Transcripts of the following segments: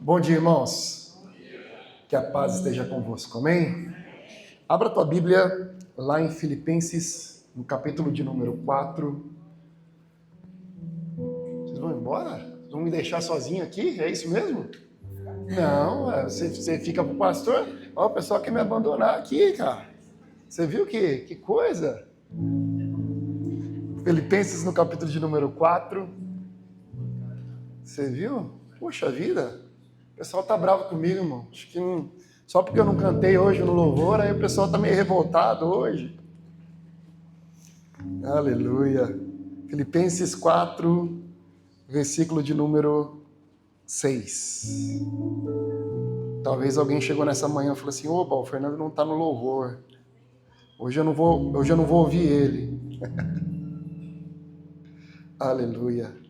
Bom dia, irmãos. Que a paz esteja convosco, amém? Abra tua Bíblia lá em Filipenses, no capítulo de número 4. Vocês vão embora? Vão me deixar sozinho aqui? É isso mesmo? Não, você fica pro pastor. Ó, o pessoal quer me abandonar aqui, cara. Você viu que coisa? Filipenses, no capítulo de número 4. Você viu? Puxa vida. O pessoal tá bravo comigo, irmão. Acho que só porque eu não cantei hoje no louvor, aí o pessoal tá meio revoltado hoje. Aleluia. Filipenses 4, versículo de número 6. Talvez alguém chegou nessa manhã e falou assim: opa, o Fernando não tá no louvor. Hoje eu não vou ouvir ele. Aleluia.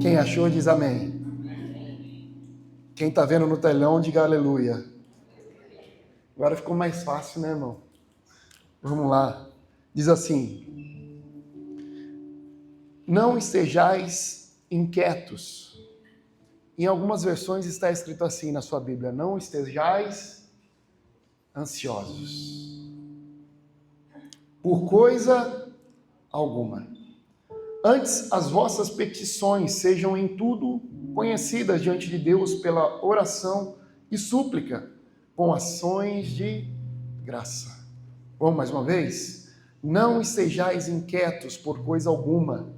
Quem achou, diz amém. Quem está vendo no telão, diga aleluia. Agora ficou mais fácil, né, irmão? Vamos lá. Diz assim: não estejais inquietos. Em algumas versões está escrito assim na sua Bíblia: não estejais ansiosos por coisa alguma. Antes, as vossas petições sejam em tudo conhecidas diante de Deus pela oração e súplica, com ações de graça. Vamos mais uma vez? Não estejais inquietos por coisa alguma.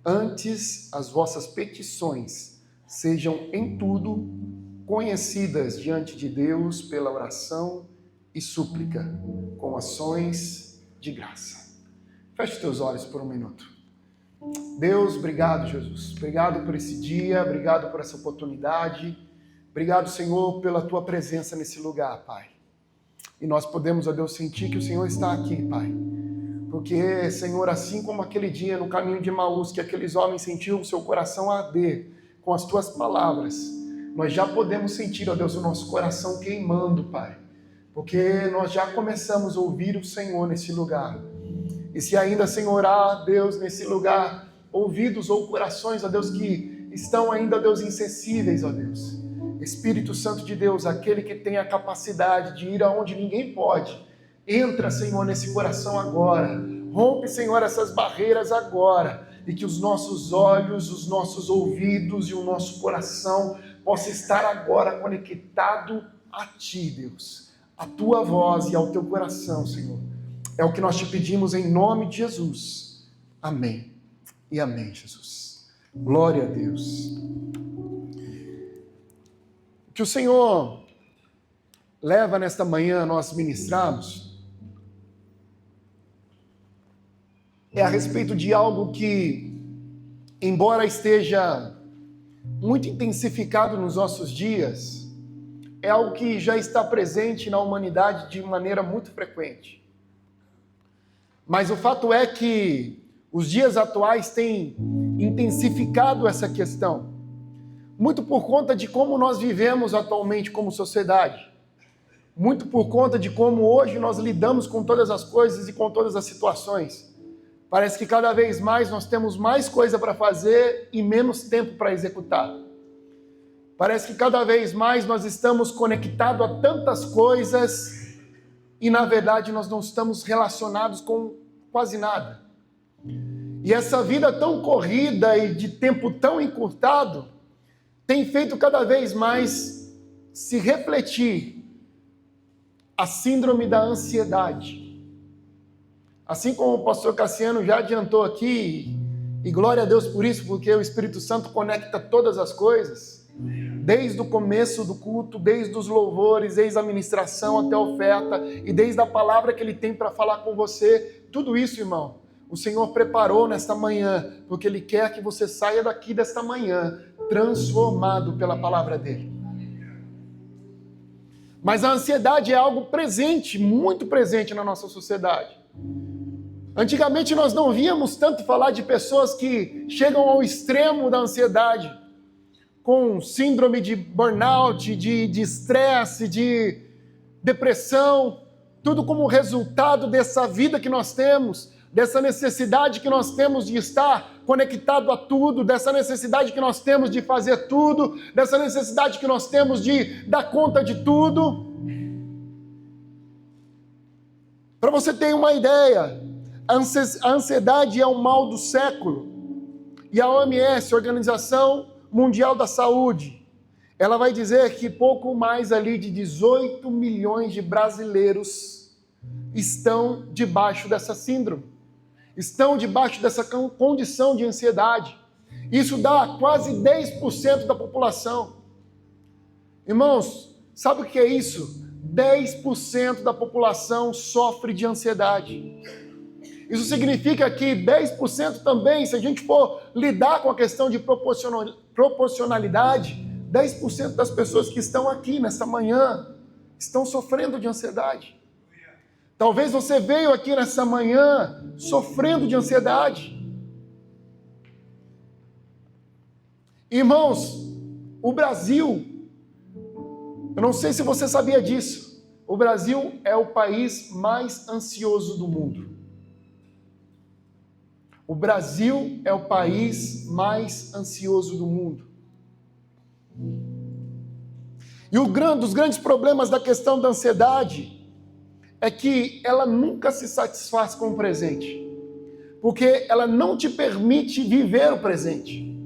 Antes, as vossas petições sejam em tudo conhecidas diante de Deus pela oração e súplica, com ações de graça. Feche teus olhos por um minuto. Deus, obrigado, Jesus. Obrigado por esse dia, obrigado por essa oportunidade. Obrigado, Senhor, pela Tua presença nesse lugar, Pai. E nós podemos, ó Deus, sentir que o Senhor está aqui, Pai. Porque, Senhor, assim como aquele dia no caminho de Emaús, que aqueles homens sentiam o seu coração arder com as Tuas palavras, nós já podemos sentir, ó Deus, o nosso coração queimando, Pai. Porque nós já começamos a ouvir o Senhor nesse lugar. E se ainda, Senhor, há, Deus, nesse lugar, ouvidos ou corações, ó Deus, que estão ainda, Deus, insensíveis, ó Deus. Espírito Santo de Deus, aquele que tem a capacidade de ir aonde ninguém pode, entra, Senhor, nesse coração agora. Rompe, Senhor, essas barreiras agora. E que os nossos olhos, os nossos ouvidos e o nosso coração possa estar agora conectado a Ti, Deus. A Tua voz e ao Teu coração, Senhor. É o que nós te pedimos em nome de Jesus. Amém. E amém, Jesus. Glória a Deus. O que o Senhor leva nesta manhã a nós ministrarmos é a respeito de algo que, embora esteja muito intensificado nos nossos dias, é algo que já está presente na humanidade de maneira muito frequente. Mas o fato é que os dias atuais têm intensificado essa questão, muito por conta de como nós vivemos atualmente como sociedade, muito por conta de como hoje nós lidamos com todas as coisas e com todas as situações. Parece que cada vez mais nós temos mais coisa para fazer e menos tempo para executar. Parece que cada vez mais nós estamos conectados a tantas coisas e, na verdade, nós não estamos relacionados com quase nada. E essa vida tão corrida e de tempo tão encurtado tem feito cada vez mais se refletir a síndrome da ansiedade. Assim como o pastor Cassiano já adiantou aqui, e glória a Deus por isso, porque o Espírito Santo conecta todas as coisas, desde o começo do culto, desde os louvores, desde a ministração até a oferta, e desde a palavra que Ele tem para falar com você, tudo isso, irmão, o Senhor preparou nesta manhã, porque Ele quer que você saia daqui desta manhã, transformado pela palavra dEle. Mas a ansiedade é algo presente, muito presente na nossa sociedade. Antigamente nós não víamos tanto falar de pessoas que chegam ao extremo da ansiedade, com síndrome de burnout, de estresse, de depressão, tudo como resultado dessa vida que nós temos. dessa necessidade que nós temos de estar conectado a tudo, dessa necessidade que nós temos de fazer tudo, dessa necessidade que nós temos de dar conta de tudo. Para você ter uma ideia, a ansiedade é o mal do século. E a OMS, Organização Mundial da Saúde, ela vai dizer que pouco mais ali de 18 milhões de brasileiros estão debaixo dessa síndrome, estão debaixo dessa condição de ansiedade. Isso dá quase 10% da população. Irmãos, sabe o que é isso? 10% da população sofre de ansiedade. Isso significa que 10% também, se a gente for lidar com a questão de proporcionalidade, 10% das pessoas que estão aqui nessa manhã estão sofrendo de ansiedade. Talvez você veio aqui nessa manhã sofrendo de ansiedade. Irmãos, o Brasil, eu não sei se você sabia disso, o Brasil é o país mais ansioso do mundo. O Brasil é o país mais ansioso do mundo. E dos grandes problemas da questão da ansiedade é que ela nunca se satisfaz com o presente, porque ela não te permite viver o presente.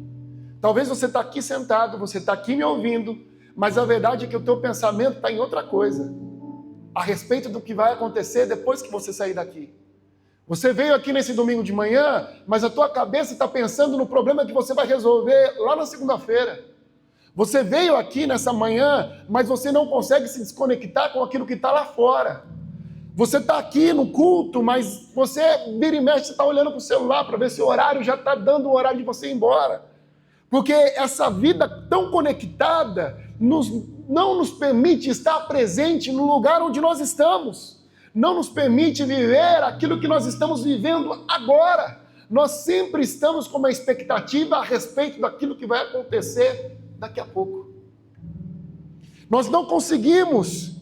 Talvez você está aqui sentado, você está aqui me ouvindo, mas a verdade é que o teu pensamento está em outra coisa, a respeito do que vai acontecer depois que você sair daqui. Você veio aqui nesse domingo de manhã, mas a tua cabeça está pensando no problema que você vai resolver lá na segunda-feira. Você veio aqui nessa manhã, mas você não consegue se desconectar com aquilo que está lá fora. Você está aqui no culto, mas você vira e mexe, você está olhando para o celular para ver se o horário já está dando o horário de você ir embora. Porque essa vida tão conectada não nos permite estar presente no lugar onde nós estamos. Não nos permite viver aquilo que nós estamos vivendo agora. Nós sempre estamos com uma expectativa a respeito daquilo que vai acontecer daqui a pouco. Nós não conseguimos.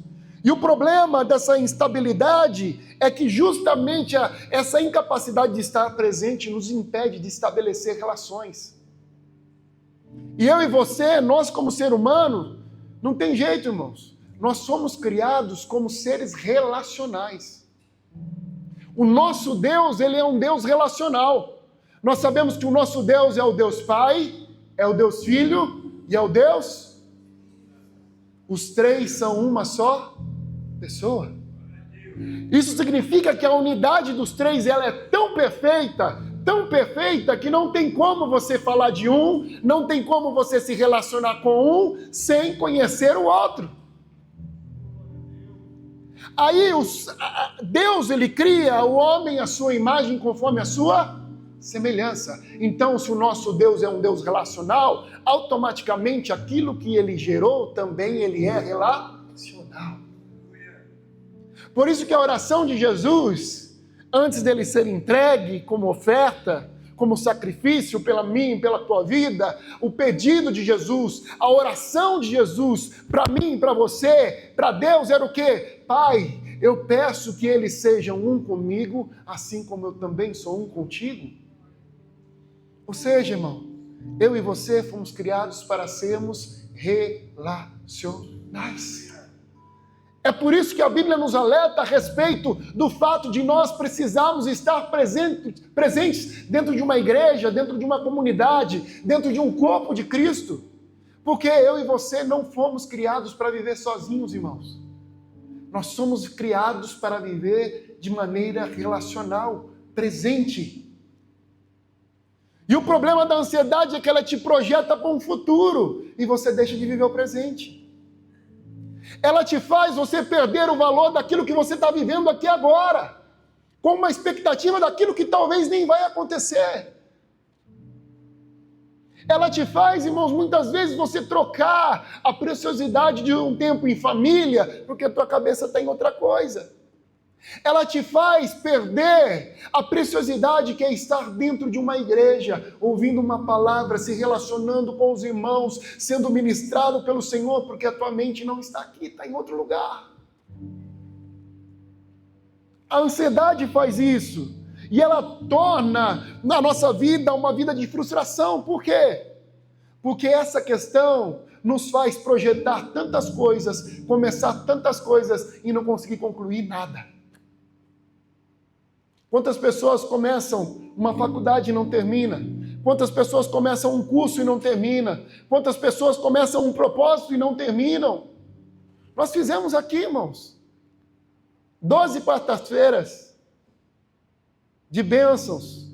E o problema dessa instabilidade é que justamente essa incapacidade de estar presente nos impede de estabelecer relações. E eu e você, nós como ser humano, não tem jeito, irmãos. Nós somos criados como seres relacionais. O nosso Deus, ele é um Deus relacional. Nós sabemos que o nosso Deus é o Deus Pai, é o Deus Filho e é o Deus. Os três são uma só pessoa. Isso significa que a unidade dos três, ela é tão perfeita que não tem como você falar de um, não tem como você se relacionar com um sem conhecer o outro. Aí Deus, ele cria o homem à sua imagem conforme a sua semelhança. Então, se o nosso Deus é um Deus relacional, automaticamente aquilo que ele gerou também ele é relacional. Por isso que a oração de Jesus, antes dele ser entregue como oferta, como sacrifício pela minha e pela tua vida, o pedido de Jesus, a oração de Jesus para mim, para você, para Deus era o quê? Pai, eu peço que eles sejam um comigo, assim como eu também sou um contigo. Ou seja, irmão, eu e você fomos criados para sermos relacionais. É por isso que a Bíblia nos alerta a respeito do fato de nós precisarmos estar presentes dentro de uma igreja, dentro de uma comunidade, dentro de um corpo de Cristo. Porque eu e você não fomos criados para viver sozinhos, irmãos. Nós somos criados para viver de maneira relacional, presente. E o problema da ansiedade é que ela te projeta para um futuro e você deixa de viver o presente. Ela te faz você perder o valor daquilo que você está vivendo aqui agora, com uma expectativa daquilo que talvez nem vai acontecer. Ela te faz, irmãos, muitas vezes você trocar a preciosidade de um tempo em família, porque a tua cabeça está em outra coisa. Ela te faz perder a preciosidade que é estar dentro de uma igreja, ouvindo uma palavra, se relacionando com os irmãos, sendo ministrado pelo Senhor, porque a tua mente não está aqui, está em outro lugar. A ansiedade faz isso. E ela torna a nossa vida uma vida de frustração. Por quê? Porque essa questão nos faz projetar tantas coisas, começar tantas coisas e não conseguir concluir nada. Quantas pessoas começam uma faculdade e não termina? Quantas pessoas começam um curso e não termina? Quantas pessoas começam um propósito e não terminam? Nós fizemos aqui, irmãos, 12 quartas-feiras de bênçãos.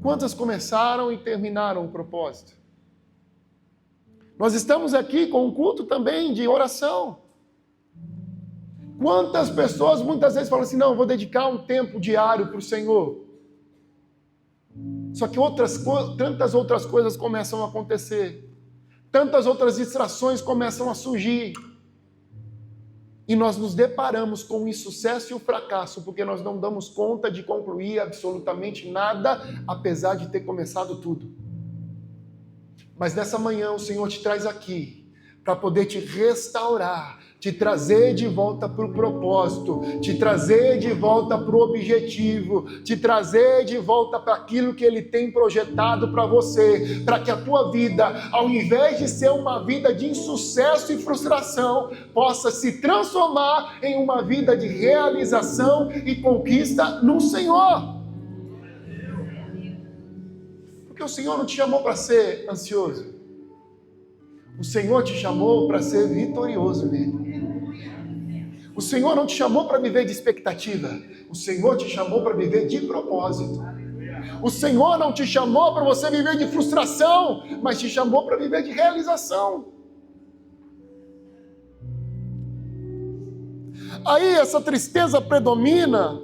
Quantas começaram e terminaram o propósito? Nós estamos aqui com um culto também de oração. Quantas pessoas muitas vezes falam assim, não, eu vou dedicar um tempo diário para o Senhor. Só que tantas outras coisas começam a acontecer. Tantas outras distrações começam a surgir. E nós nos deparamos com o insucesso e o fracasso, porque nós não damos conta de concluir absolutamente nada, apesar de ter começado tudo. Mas nessa manhã o Senhor te traz aqui para poder te restaurar, te trazer de volta para o propósito, te trazer de volta para o objetivo, te trazer de volta para aquilo que Ele tem projetado para você, para que a tua vida, ao invés de ser uma vida de insucesso e frustração, possa se transformar em uma vida de realização e conquista no Senhor. Porque o Senhor não te chamou para ser ansioso. O Senhor te chamou para ser vitorioso nele. O Senhor não te chamou para viver de expectativa. O Senhor te chamou para viver de propósito. O Senhor não te chamou para você viver de frustração, mas te chamou para viver de realização. Aí essa tristeza predomina,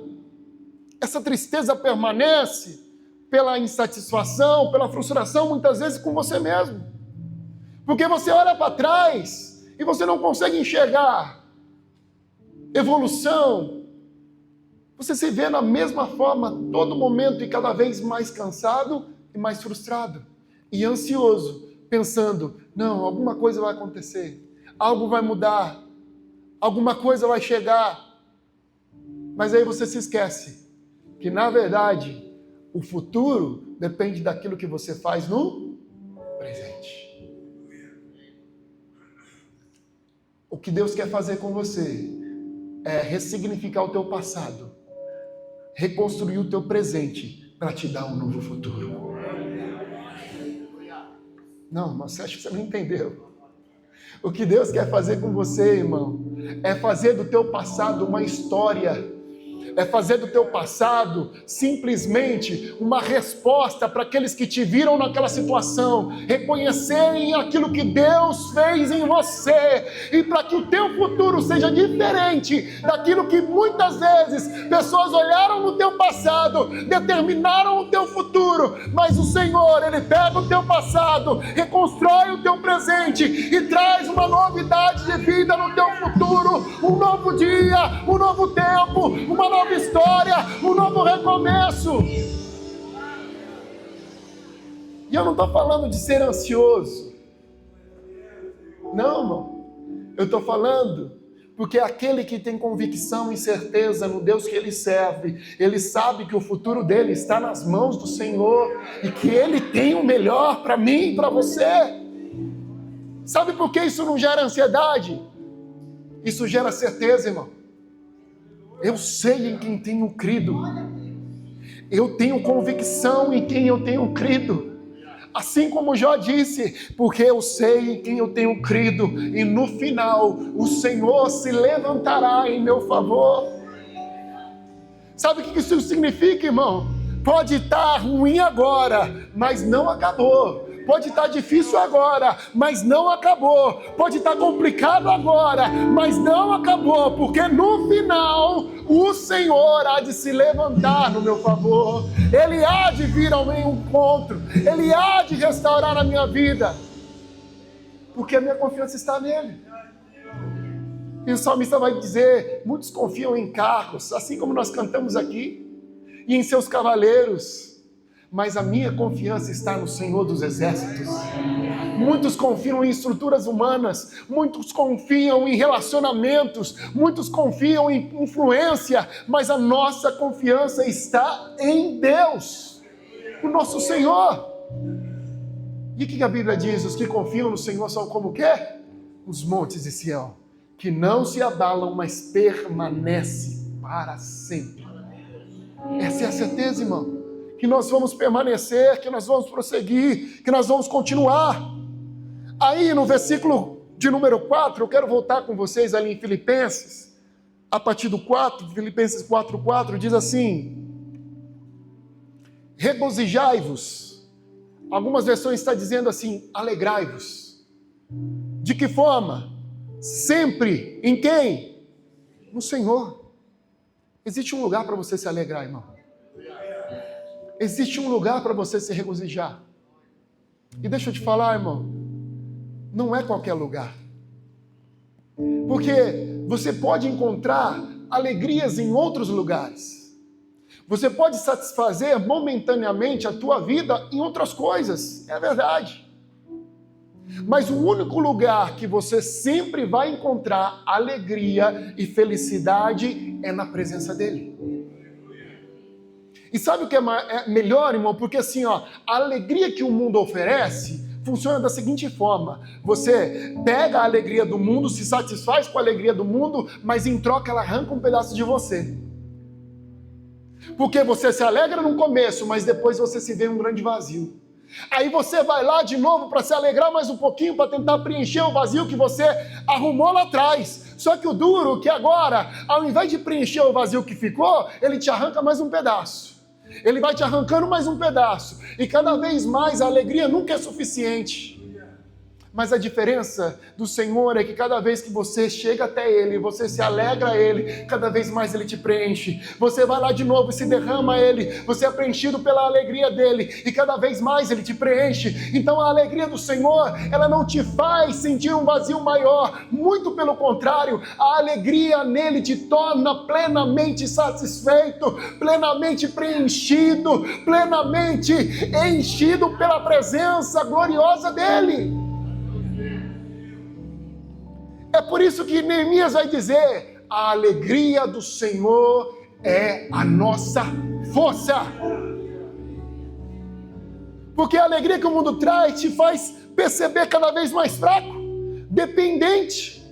essa tristeza permanece pela insatisfação, pela frustração, muitas vezes com você mesmo. Porque você olha para trás e você não consegue enxergar evolução. Você se vê na mesma forma todo momento e cada vez mais cansado e mais frustrado. E ansioso, pensando, não, alguma coisa vai acontecer, algo vai mudar, alguma coisa vai chegar. Mas aí você se esquece que, na verdade, o futuro depende daquilo que você faz no presente. O que Deus quer fazer com você é ressignificar o teu passado, reconstruir o teu presente para te dar um novo futuro. Não, mas você acha que você não entendeu? O que Deus quer fazer com você, irmão, é fazer do teu passado uma história. É fazer do teu passado simplesmente uma resposta para aqueles que te viram naquela situação, reconhecerem aquilo que Deus fez em você, e para que o teu futuro seja diferente daquilo que muitas vezes pessoas olharam no teu passado, determinaram o teu futuro, mas o Senhor, Ele pega o teu passado, reconstrói o teu presente e traz uma novidade de vida no teu futuro, um novo dia, um novo tempo, uma nova história, um novo recomeço. E eu não estou falando de ser ansioso. Não, irmão. Eu estou falando porque aquele que tem convicção e certeza no Deus que ele serve, ele sabe que o futuro dele está nas mãos do Senhor e que Ele tem o melhor para mim e para você. Sabe por que isso não gera ansiedade? Isso gera certeza, irmão. Eu sei em quem tenho crido. Eu tenho convicção em quem eu tenho crido. Assim como Jó disse, porque eu sei em quem eu tenho crido, e no final o Senhor se levantará em meu favor. Sabe o que isso significa, irmão? Pode estar ruim agora, mas não acabou. Pode estar difícil agora, mas não acabou. Pode estar complicado agora, mas não acabou. Porque no final, o Senhor há de se levantar no meu favor. Ele há de vir ao meu encontro. Ele há de restaurar a minha vida. Porque a minha confiança está nele. E o salmista vai dizer, muitos confiam em carros, assim como nós cantamos aqui, e em seus cavaleiros. mas a minha confiança está no Senhor dos Exércitos. Muitos confiam em estruturas humanas, muitos confiam em relacionamentos, muitos confiam em influência, mas a nossa confiança está em Deus, o nosso Senhor. E o que a Bíblia diz? Os que confiam no Senhor são como o quê? Os montes de Sião, que não se abalam, mas permanecem para sempre. Essa é a certeza, irmão, que nós vamos permanecer, que nós vamos prosseguir, que nós vamos continuar. Aí no versículo de número 4, eu quero voltar com vocês ali em Filipenses, a partir do 4, Filipenses 4:4, diz assim: regozijai-vos. Algumas versões estão dizendo assim: alegrai-vos. De que forma? Sempre. Em quem? No Senhor. Existe um lugar para você se alegrar, irmão. Existe um lugar para você se regozijar. E deixa eu te falar, irmão, não é qualquer lugar. Porque você pode encontrar alegrias em outros lugares. Você pode satisfazer momentaneamente a tua vida em outras coisas, é verdade. Mas o único lugar que você sempre vai encontrar alegria e felicidade é na presença dele. E sabe o que é melhor, irmão? Porque assim, a alegria que o mundo oferece funciona da seguinte forma: você pega a alegria do mundo, se satisfaz com a alegria do mundo, mas em troca ela arranca um pedaço de você. Porque você se alegra no começo, mas depois você se vê um grande vazio. Aí você vai lá de novo para se alegrar mais um pouquinho, para tentar preencher o vazio que você arrumou lá atrás. Só que o duro que agora, ao invés de preencher o vazio que ficou, ele te arranca mais um pedaço. Ele vai te arrancando mais um pedaço. E cada vez mais a alegria nunca é suficiente. Mas a diferença do Senhor é que cada vez que você chega até Ele, você se alegra a Ele, cada vez mais Ele te preenche. Você vai lá de novo e se derrama a Ele, você é preenchido pela alegria dEle, e cada vez mais Ele te preenche. Então a alegria do Senhor, ela não te faz sentir um vazio maior, muito pelo contrário, a alegria nele te torna plenamente satisfeito, plenamente preenchido, plenamente enchido pela presença gloriosa dEle. É por isso que Neemias vai dizer: a alegria do Senhor é a nossa força. Porque a alegria que o mundo traz te faz perceber cada vez mais fraco, dependente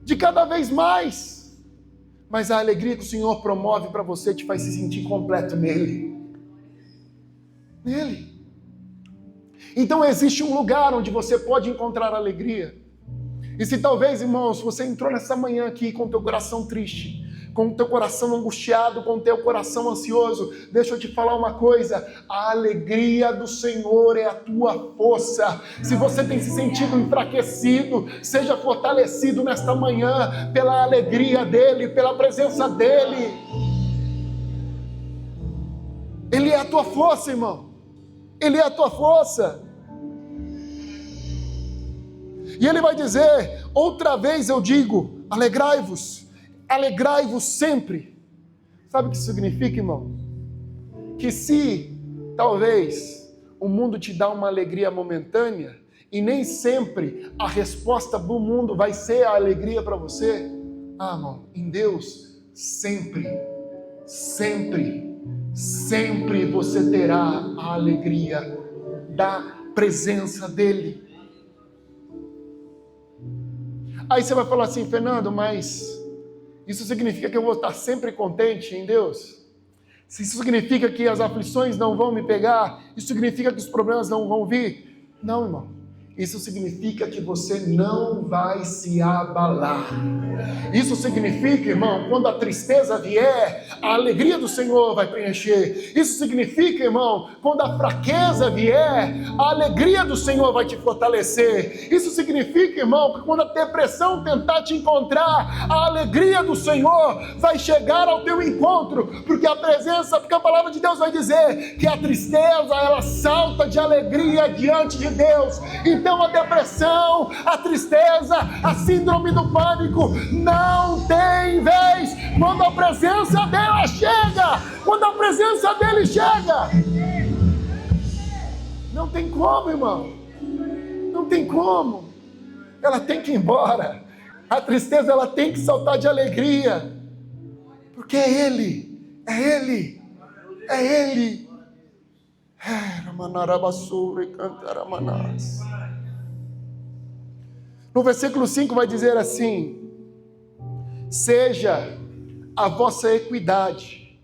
de cada vez mais. Mas a alegria que o Senhor promove para você te faz se sentir completo nele. Nele. Então existe um lugar onde você pode encontrar alegria. E se talvez, irmãos, você entrou nessa manhã aqui com o teu coração triste, com o teu coração angustiado, com o teu coração ansioso, deixa eu te falar uma coisa: a alegria do Senhor é a tua força. Se você tem se sentido enfraquecido, seja fortalecido nesta manhã pela alegria dEle, pela presença dEle. Ele é a tua força, irmão. Ele é a tua força. E ele vai dizer: outra vez eu digo, alegrai-vos sempre. Sabe o que isso significa, irmão? Que se, talvez, o mundo te dá uma alegria momentânea, e nem sempre a resposta do mundo vai ser a alegria para você, irmão, em Deus, sempre você terá a alegria da presença dEle. Aí você vai falar assim: Fernando, mas isso significa que eu vou estar sempre contente em Deus? Se isso significa que as aflições não vão me pegar? Isso significa que os problemas não vão vir? Não, irmão. Isso significa que você não vai se abalar. Isso significa, irmão, quando a tristeza vier, a alegria do Senhor vai preencher. Isso significa, irmão, quando a fraqueza vier, a alegria do Senhor vai te fortalecer. Isso significa, irmão, que quando a depressão tentar te encontrar, a alegria do Senhor vai chegar ao teu encontro, porque a palavra de Deus vai dizer que a tristeza, ela salta de alegria diante de Deus. Então, Então a depressão, a tristeza, a síndrome do pânico não tem vez quando a presença dele chega. Quando a presença dele chega. Não tem como, irmão. Não tem como. Ela tem que ir embora. A tristeza, ela tem que saltar de alegria. Porque é Ele. É Ele. É Ele. No versículo 5 vai dizer assim: seja a vossa equidade,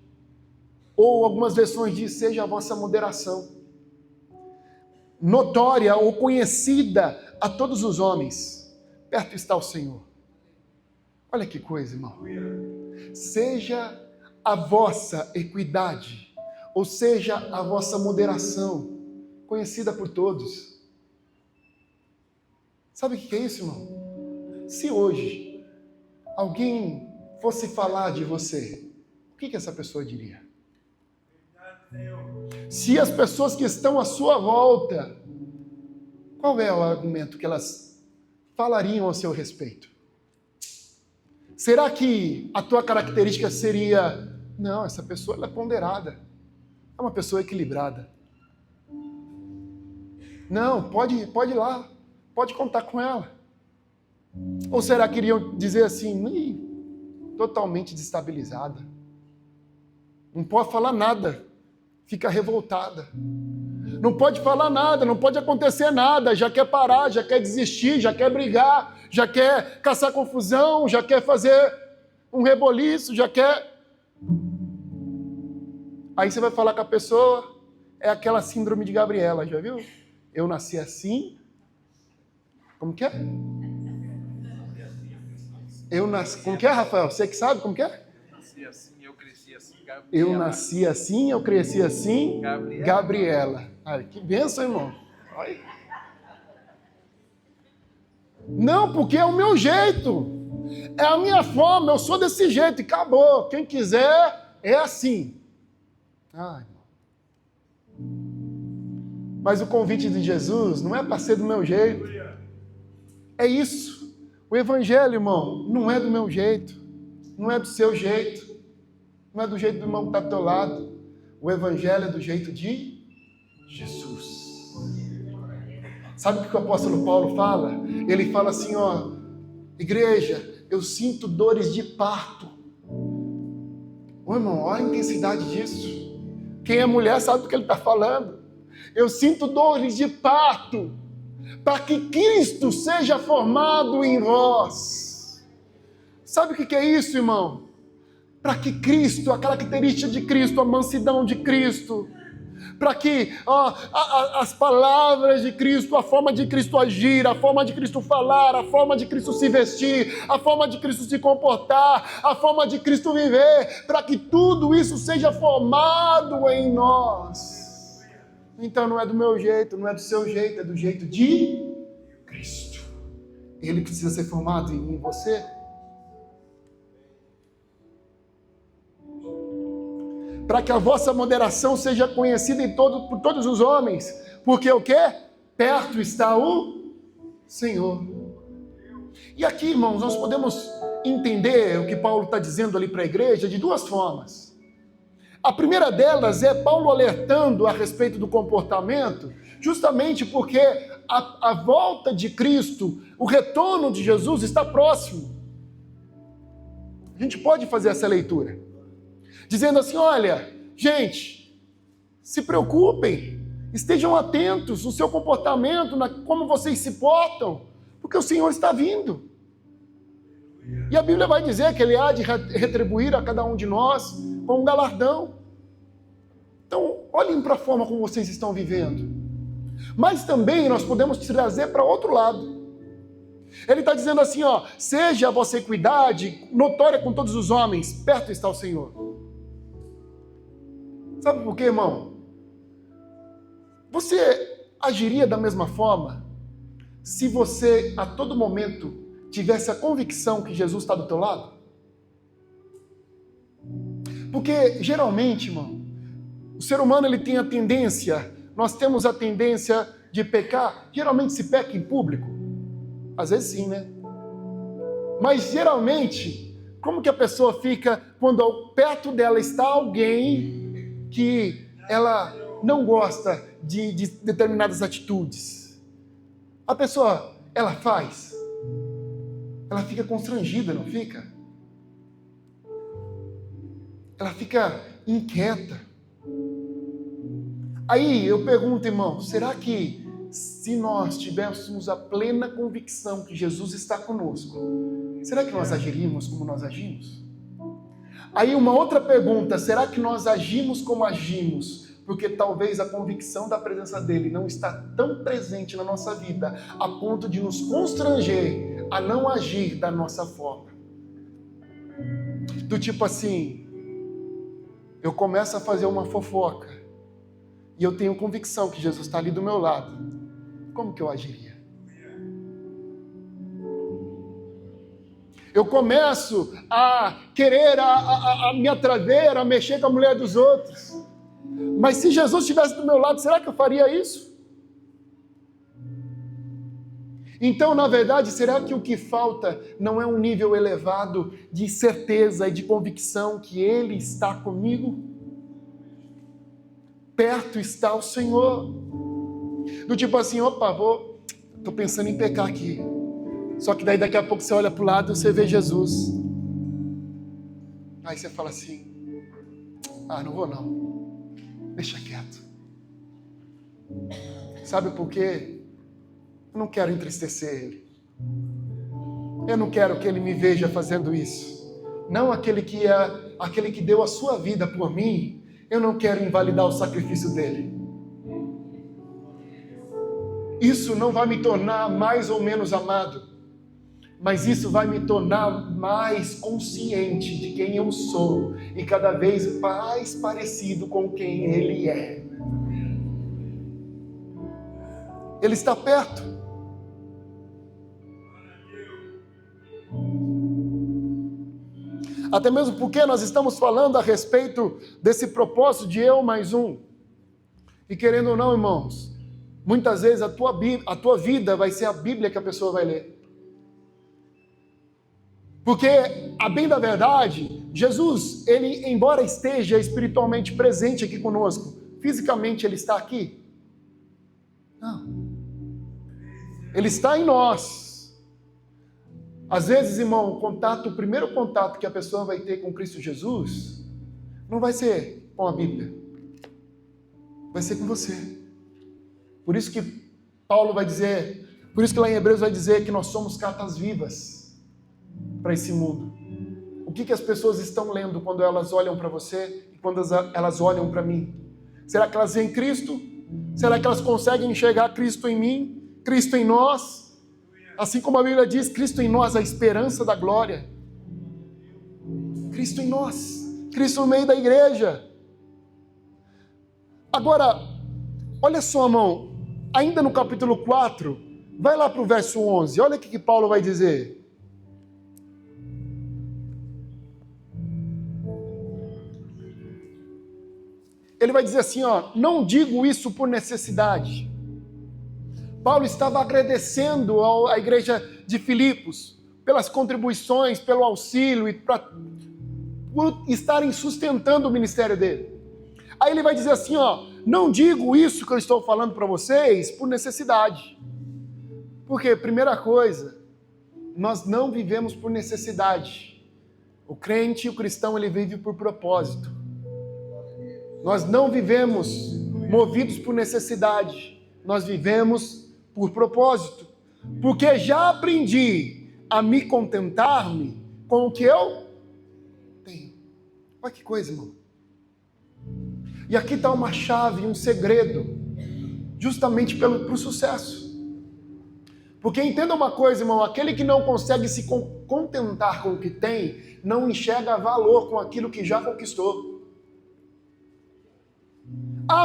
ou algumas versões diz, seja a vossa moderação, notória ou conhecida a todos os homens, perto está o Senhor. Olha que coisa, irmão. Seja a vossa equidade, ou seja, a vossa moderação, conhecida por todos. Sabe o que é isso, irmão? Se hoje alguém fosse falar de você, o que essa pessoa diria? Se as pessoas que estão à sua volta, qual é o argumento que elas falariam a seu respeito? Será que a tua característica seria, não, essa pessoa ela é ponderada, é uma pessoa equilibrada. Não, pode ir lá, pode contar com ela. Ou será que iriam dizer assim, totalmente desestabilizada, não pode falar nada, fica revoltada, não pode falar nada, não pode acontecer nada, já quer parar, já quer desistir, já quer brigar, já quer caçar confusão, já quer fazer um reboliço, já quer... Aí você vai falar com a pessoa, é aquela síndrome de Gabriela, já viu? Eu nasci assim. Como que é? Como que é, Rafael? Você que sabe como que é? Nasci assim, eu cresci assim, Gabriela. Eu nasci assim, eu cresci assim, Gabriela. Ai, que bênção, irmão. Ai. Não, porque é o meu jeito. É a minha forma, eu sou desse jeito e acabou. Quem quiser, é assim. Ai, mas o convite de Jesus não é para ser do meu jeito. É isso. O evangelho, irmão, não é do meu jeito. Não é do seu jeito. Não é do jeito do irmão que está do teu lado. O evangelho é do jeito de Jesus. Sabe o que o apóstolo Paulo fala? Ele fala assim, ó, igreja, eu sinto dores de parto. Ô irmão, olha a intensidade disso. Quem é mulher sabe do que ele está falando. Eu sinto dores de parto, para que Cristo seja formado em vós. Sabe o que é isso, irmão? Para que Cristo, a característica de Cristo, a mansidão de Cristo, para que as palavras de Cristo, a forma de Cristo agir, a forma de Cristo falar, a forma de Cristo se vestir, a forma de Cristo se comportar, a forma de Cristo viver, para que tudo isso seja formado em nós. Então não é do meu jeito, não é do seu jeito, é do jeito de Cristo. Ele precisa ser formado em você. Para que a vossa moderação seja conhecida por todos os homens. Porque o quê? Perto está o Senhor. E aqui, irmãos, nós podemos entender o que Paulo está dizendo ali para a igreja de duas formas. A primeira delas é Paulo alertando a respeito do comportamento, justamente porque a volta de Cristo, o retorno de Jesus está próximo. A gente pode fazer essa leitura, dizendo assim, olha, gente, se preocupem, estejam atentos no seu comportamento, como vocês se portam, porque o Senhor está vindo. E a Bíblia vai dizer que Ele há de retribuir a cada um de nós com um galardão. Então, olhem para a forma como vocês estão vivendo. Mas também nós podemos trazer para outro lado. Ele está dizendo assim, ó, seja a vossa equidade notória com todos os homens, perto está o Senhor. Sabe por quê, irmão? Você agiria da mesma forma se você a todo momento tivesse a convicção que Jesus está do teu lado? Porque geralmente, irmão, o ser humano ele tem a tendência, nós temos a tendência de pecar? Geralmente se peca em público? Às vezes sim, né? Mas geralmente, como que a pessoa fica quando perto dela está alguém que ela não gosta de determinadas atitudes? A pessoa, ela fica constrangida, não fica? Ela fica inquieta. Aí eu pergunto, irmão, será que se nós tivéssemos a plena convicção que Jesus está conosco, será que nós agiríamos como nós agimos? Aí uma outra pergunta, será que nós agimos como agimos porque talvez a convicção da presença dele não está tão presente na nossa vida a ponto de nos constranger a não agir da nossa forma? Do tipo assim, eu começo a fazer uma fofoca e eu tenho convicção que Jesus está ali do meu lado. Como que eu agiria? Eu começo a querer a me atrever, a mexer com a mulher dos outros. Mas se Jesus estivesse do meu lado, será que eu faria isso? Então, na verdade, será que o que falta não é um nível elevado de certeza e de convicção que Ele está comigo? Perto está o Senhor. Do tipo assim, opa, tô pensando em pecar aqui. Só que daí daqui a pouco você olha para o lado e você vê Jesus. Aí você fala assim, não vou não. Deixa quieto. Sabe por quê? Eu não quero entristecer Ele. Eu não quero que Ele me veja fazendo isso. Não aquele que deu a sua vida por mim. Eu não quero invalidar o sacrifício dele. Isso não vai me tornar mais ou menos amado, mas isso vai me tornar mais consciente de quem eu sou e cada vez mais parecido com quem Ele é. Ele está perto. Até mesmo porque nós estamos falando a respeito desse propósito de eu mais um. E querendo ou não, irmãos, muitas vezes a tua vida vai ser a Bíblia que a pessoa vai ler. Porque, a bem da verdade, Jesus, Ele, embora esteja espiritualmente presente aqui conosco, fisicamente Ele está aqui? Não. Ele está em nós. Às vezes, irmão, o primeiro contato que a pessoa vai ter com Cristo Jesus, não vai ser com a Bíblia. Vai ser com você. Por isso que Paulo vai dizer, por isso que lá em Hebreus vai dizer que nós somos cartas vivas para esse mundo. O que as pessoas estão lendo quando elas olham para você e quando elas olham para mim? Será que elas veem Cristo? Será que elas conseguem enxergar Cristo em mim? Cristo em nós? Assim como a Bíblia diz, Cristo em nós, a esperança da glória. Cristo em nós. Cristo no meio da igreja. Agora, olha só, irmão, ainda no capítulo 4, vai lá para o verso 11, olha o que Paulo vai dizer. Ele vai dizer assim, não digo isso por necessidade. Paulo estava agradecendo à igreja de Filipos pelas contribuições, pelo auxílio e por estarem sustentando o ministério dele. Aí ele vai dizer assim, não digo isso que eu estou falando para vocês por necessidade. Porque, primeira coisa, nós não vivemos por necessidade. O crente e o cristão, ele vive por propósito. Nós não vivemos movidos por necessidade. Nós vivemos por propósito. Porque já aprendi a me contentar-me com o que eu tenho. Olha que coisa, irmão. E aqui está uma chave, um segredo, justamente para o sucesso. Porque entenda uma coisa, irmão, aquele que não consegue se contentar com o que tem, não enxerga valor com aquilo que já conquistou.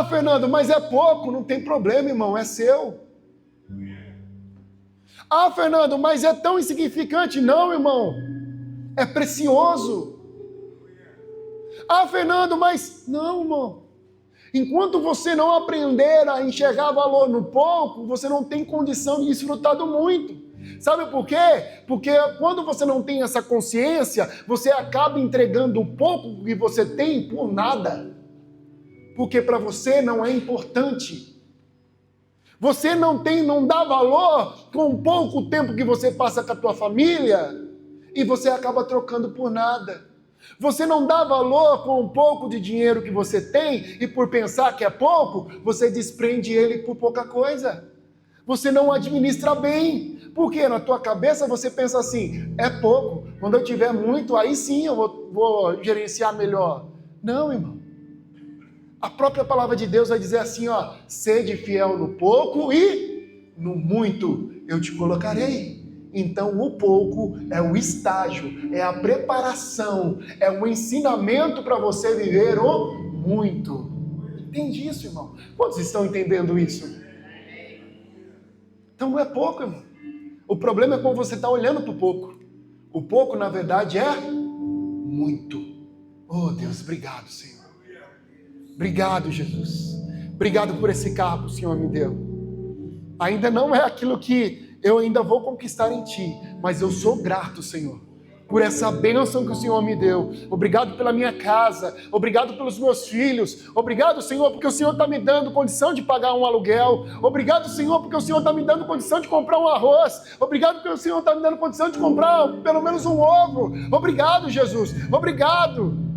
Fernando, mas é pouco, não tem problema, irmão, é seu. Fernando, mas é tão insignificante. Não, irmão, é precioso. Fernando, mas... Não, irmão. Enquanto você não aprender a enxergar valor no pouco, você não tem condição de desfrutar do muito. Sabe por quê? Porque quando você não tem essa consciência, você acaba entregando o pouco que você tem por nada. Porque para você não é importante. Você não dá valor com o pouco tempo que você passa com a tua família e você acaba trocando por nada. Você não dá valor com o pouco de dinheiro que você tem e por pensar que é pouco, você desprende ele por pouca coisa. Você não administra bem, porque na tua cabeça você pensa assim, é pouco, quando eu tiver muito, aí sim eu vou gerenciar melhor. Não, irmão. A própria palavra de Deus vai dizer assim, ó, sede fiel no pouco e no muito eu te colocarei. Então o pouco é o estágio, é a preparação, é o ensinamento para você viver o muito. Entende isso, irmão? Quantos estão entendendo isso? Então não é pouco, irmão. O problema é quando você está olhando para o pouco. O pouco, na verdade, é muito. Oh, Deus, obrigado, Senhor. Obrigado, Jesus. Obrigado por esse carro que o Senhor me deu. Ainda não é aquilo que eu ainda vou conquistar em Ti, mas eu sou grato, Senhor, por essa bênção que o Senhor me deu. Obrigado pela minha casa, obrigado pelos meus filhos, obrigado, Senhor, porque o Senhor está me dando condição de pagar um aluguel, obrigado, Senhor, porque o Senhor está me dando condição de comprar um arroz, obrigado porque o Senhor está me dando condição de comprar pelo menos um ovo, obrigado, Jesus, obrigado.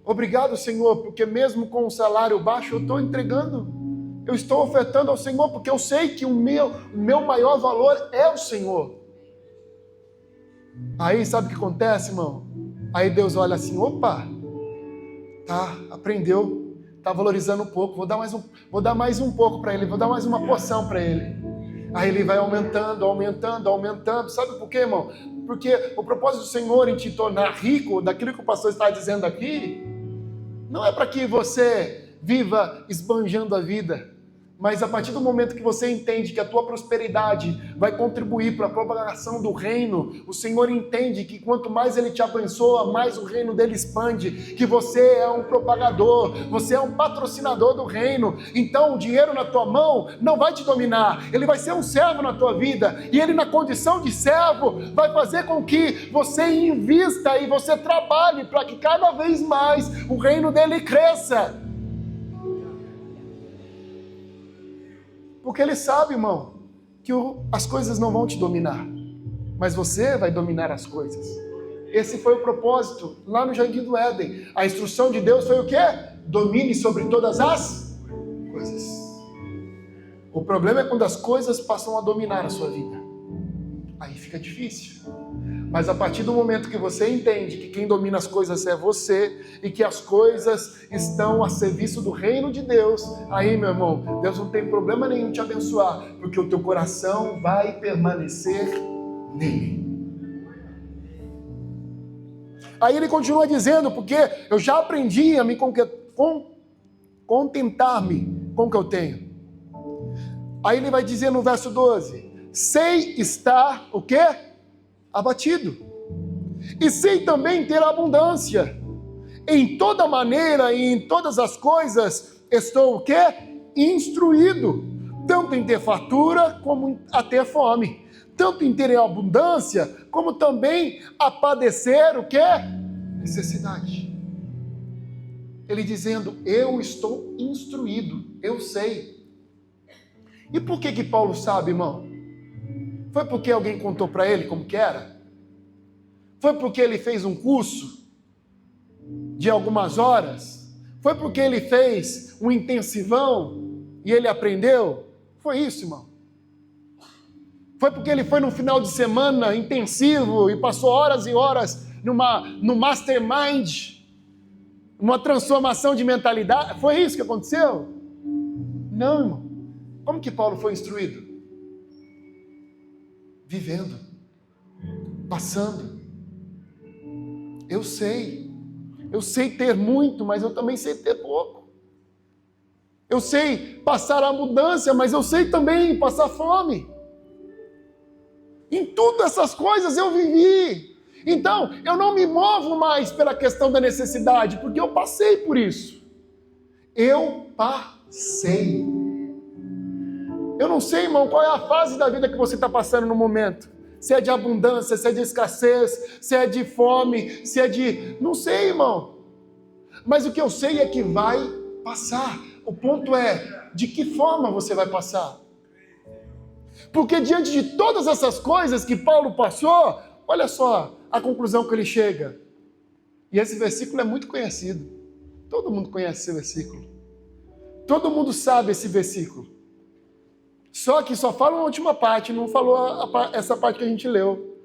Obrigado, Senhor, porque mesmo com o salário baixo eu estou entregando. Eu estou ofertando ao Senhor porque eu sei que o meu maior valor é o Senhor. Aí sabe o que acontece, irmão? Aí Deus olha assim, opa, tá, aprendeu, tá valorizando um pouco, vou dar mais um pouco para ele, vou dar mais uma porção para ele. Aí ele vai aumentando. Sabe por quê, irmão? Porque o propósito do Senhor em te tornar rico, daquilo que o pastor está dizendo aqui, não é para que você viva esbanjando a vida, mas a partir do momento que você entende que a tua prosperidade vai contribuir para a propagação do reino, o Senhor entende que quanto mais Ele te abençoa, mais o reino dele expande, que você é um propagador, você é um patrocinador do reino, então o dinheiro na tua mão não vai te dominar, ele vai ser um servo na tua vida, e ele na condição de servo vai fazer com que você invista e você trabalhe para que cada vez mais o reino dele cresça. Porque ele sabe, irmão, que as coisas não vão te dominar, mas você vai dominar as coisas. Esse foi o propósito lá no Jardim do Éden. A instrução de Deus foi o quê? Domine sobre todas as coisas. O problema é quando as coisas passam a dominar a sua vida. Aí fica difícil. Mas a partir do momento que você entende que quem domina as coisas é você e que as coisas estão a serviço do reino de Deus, aí, meu irmão, Deus não tem problema nenhum te abençoar, porque o teu coração vai permanecer nele. Aí ele continua dizendo, porque eu já aprendi a me contentar-me com o que eu tenho. Aí ele vai dizer no verso 12, sei estar, o quê? Abatido, e sei também ter abundância, em toda maneira e em todas as coisas estou o quê? Instruído, tanto em ter fartura como a ter fome, tanto em ter abundância como também a padecer o quê? Necessidade. Ele dizendo, eu estou instruído, eu sei. E por que Paulo sabe, irmão? Foi porque alguém contou para ele como que era? Foi porque ele fez um curso de algumas horas? Foi porque ele fez um intensivão e ele aprendeu? Foi isso, irmão. Foi porque ele foi no final de semana intensivo e passou horas e horas no mastermind, uma transformação de mentalidade? Foi isso que aconteceu? Não, irmão. Como que Paulo foi instruído? Vivendo, passando. Eu sei ter muito, mas eu também sei ter pouco. Eu sei passar a abundância, mas eu sei também passar fome. Em tudo essas coisas eu vivi. Então, eu não me movo mais pela questão da necessidade, porque eu passei por isso. eu passei. Eu não sei, irmão, qual é a fase da vida que você está passando no momento. Se é de abundância, se é de escassez, se é de fome, se é de... Não sei, irmão. Mas o que eu sei é que vai passar. O ponto é, de que forma você vai passar? Porque diante de todas essas coisas que Paulo passou, olha só a conclusão que ele chega. E esse versículo é muito conhecido. Todo mundo conhece esse versículo. Todo mundo sabe esse versículo. Só que só fala a última parte, não falou essa parte que a gente leu.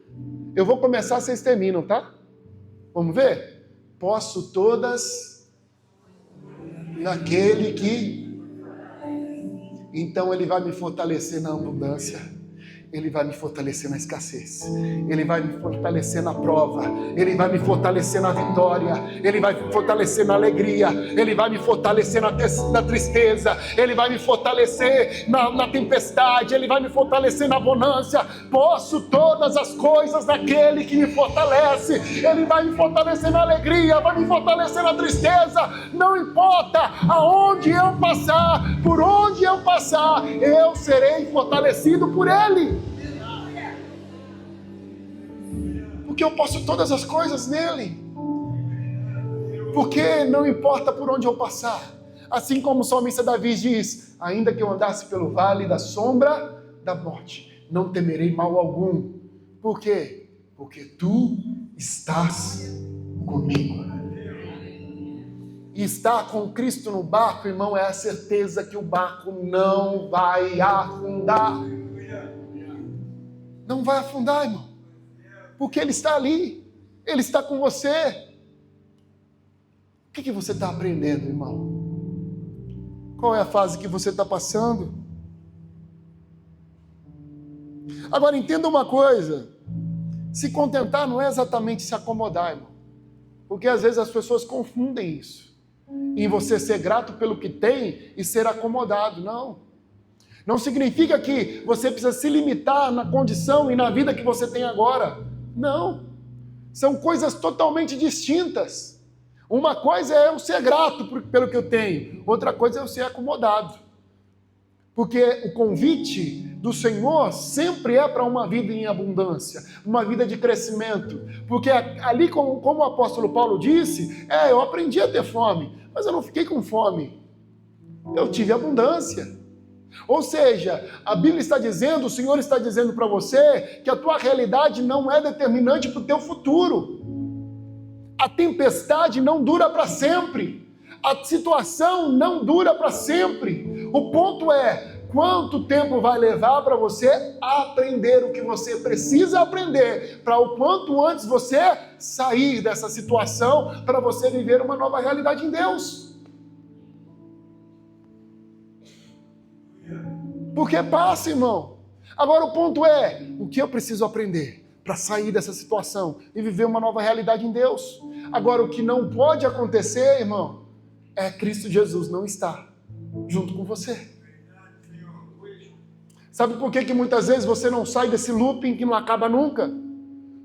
Eu vou começar, vocês terminam, tá? Vamos ver? Posso todas naquele que... Então ele vai me fortalecer na abundância. Ele vai me fortalecer na escassez. Ele vai me fortalecer na prova. Ele vai me fortalecer na vitória. Ele vai me fortalecer na alegria. Ele vai me fortalecer na tristeza. Ele vai me fortalecer na tempestade. Ele vai me fortalecer na bonança. Posso todas as coisas naquele que me fortalece. Ele vai me fortalecer na alegria. Vai me fortalecer na tristeza. Não importa aonde eu passar, por onde eu passar, eu serei fortalecido por Ele. Porque eu posso todas as coisas nele. Porque não importa por onde eu passar. Assim como o salmista Davi diz: ainda que eu andasse pelo vale da sombra da morte, não temerei mal algum. Por quê? Porque tu estás comigo. E estar com Cristo no barco, irmão, é a certeza que o barco não vai afundar. Não vai afundar, irmão. Porque Ele está ali. Ele está com você. O que você está aprendendo, irmão? Qual é a fase que você está passando? Agora, entenda uma coisa. Se contentar não é exatamente se acomodar, irmão. Porque às vezes as pessoas confundem isso. Em você ser grato pelo que tem e ser acomodado. Não. Não significa que você precisa se limitar na condição e na vida que você tem agora. Não. São coisas totalmente distintas. Uma coisa é eu ser grato pelo que eu tenho. Outra coisa é eu ser acomodado. Porque o convite do Senhor sempre é para uma vida em abundância, uma vida de crescimento. Porque ali, como o apóstolo Paulo disse, eu aprendi a ter fome, mas eu não fiquei com fome. Eu tive abundância. Ou seja, a Bíblia está dizendo, o Senhor está dizendo para você que a tua realidade não é determinante para o teu futuro. A tempestade não dura para sempre. A situação não dura para sempre. O ponto é, quanto tempo vai levar para você aprender o que você precisa aprender, para o quanto antes você sair dessa situação, para você viver uma nova realidade em Deus. Porque passa, irmão. Agora o ponto é, o que eu preciso aprender para sair dessa situação e viver uma nova realidade em Deus? Agora o que não pode acontecer, irmão, é Cristo Jesus não estar junto com você. Sabe por que muitas vezes você não sai desse looping que não acaba nunca?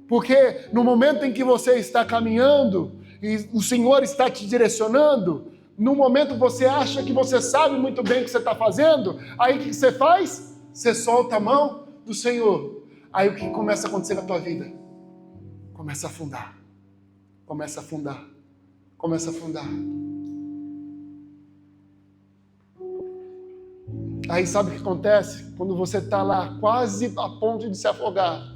Porque no momento em que você está caminhando e o Senhor está te direcionando, no momento você acha que você sabe muito bem o que você está fazendo, aí o que você faz? Você solta a mão do Senhor. Aí o que começa a acontecer na tua vida? Começa a afundar. Começa a afundar. Começa a afundar. Aí sabe o que acontece? Quando você está lá quase a ponto de se afogar,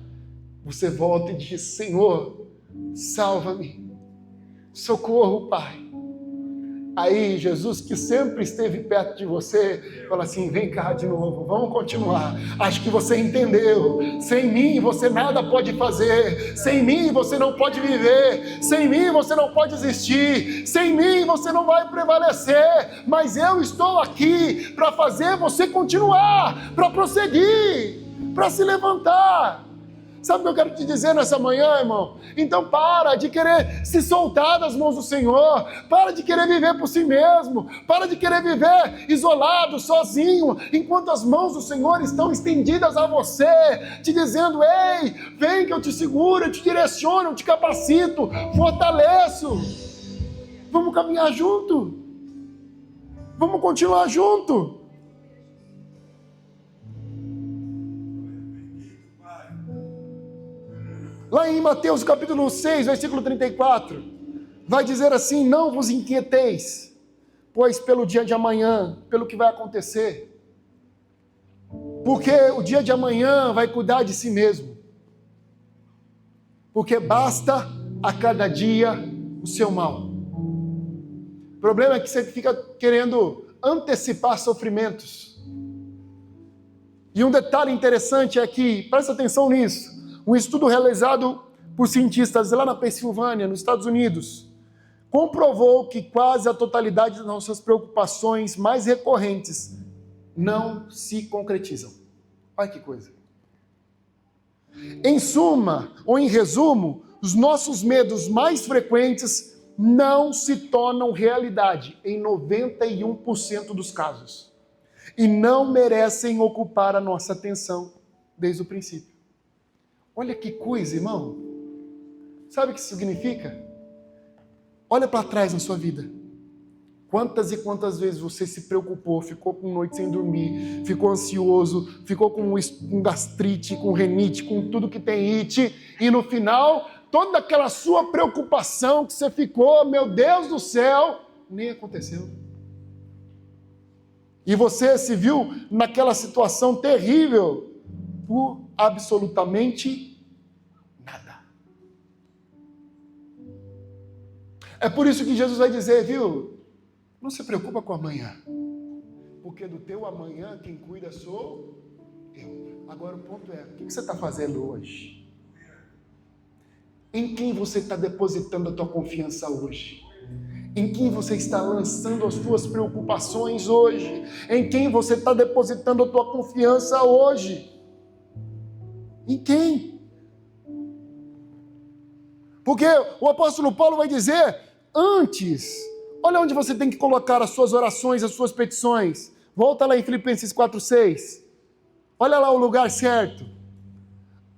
você volta e diz: Senhor, salva-me. Socorro, Pai. Aí Jesus, que sempre esteve perto de você, fala assim: vem cá de novo, vamos continuar. Acho que você entendeu. Sem mim você nada pode fazer. Sem mim você não pode viver. Sem mim você não pode existir. Sem mim você não vai prevalecer. Mas eu estou aqui para fazer você continuar, para prosseguir, para se levantar. Sabe o que eu quero te dizer nessa manhã, irmão? Então para de querer se soltar das mãos do Senhor. Para de querer viver por si mesmo. Para de querer viver isolado, sozinho, enquanto as mãos do Senhor estão estendidas a você, te dizendo: ei, vem que eu te seguro, eu te direciono, eu te capacito, fortaleço. Vamos caminhar junto. Vamos continuar junto. Lá em Mateus capítulo 6, versículo 34, vai dizer assim: não vos inquieteis, pois pelo dia de amanhã, pelo que vai acontecer, porque o dia de amanhã vai cuidar de si mesmo, porque basta a cada dia o seu mal. O problema é que você fica querendo antecipar sofrimentos. E um detalhe interessante é que, presta atenção nisso, um estudo realizado por cientistas lá na Pensilvânia, nos Estados Unidos, comprovou que quase a totalidade das nossas preocupações mais recorrentes não se concretizam. Olha que coisa. Em suma, ou em resumo, os nossos medos mais frequentes não se tornam realidade em 91% dos casos. E não merecem ocupar a nossa atenção desde o princípio. Olha que coisa, irmão. Sabe o que isso significa? Olha para trás na sua vida. Quantas e quantas vezes você se preocupou, ficou com noite sem dormir, ficou ansioso, ficou com gastrite, com renite, com tudo que tem it, e no final, toda aquela sua preocupação que você ficou, meu Deus do céu, nem aconteceu. E você se viu naquela situação terrível por absolutamente nada. É por isso que Jesus vai dizer, viu? Não se preocupa com amanhã, porque do teu amanhã quem cuida sou eu. Agora o ponto é, o que você está fazendo hoje? Em quem você está depositando a tua confiança hoje? Em quem você está lançando as tuas preocupações hoje? Em quem você está depositando a tua confiança hoje? Em quem? Porque o apóstolo Paulo vai dizer, antes, olha onde você tem que colocar as suas orações, as suas petições. Volta lá em Filipenses 4:6. Olha lá o lugar certo.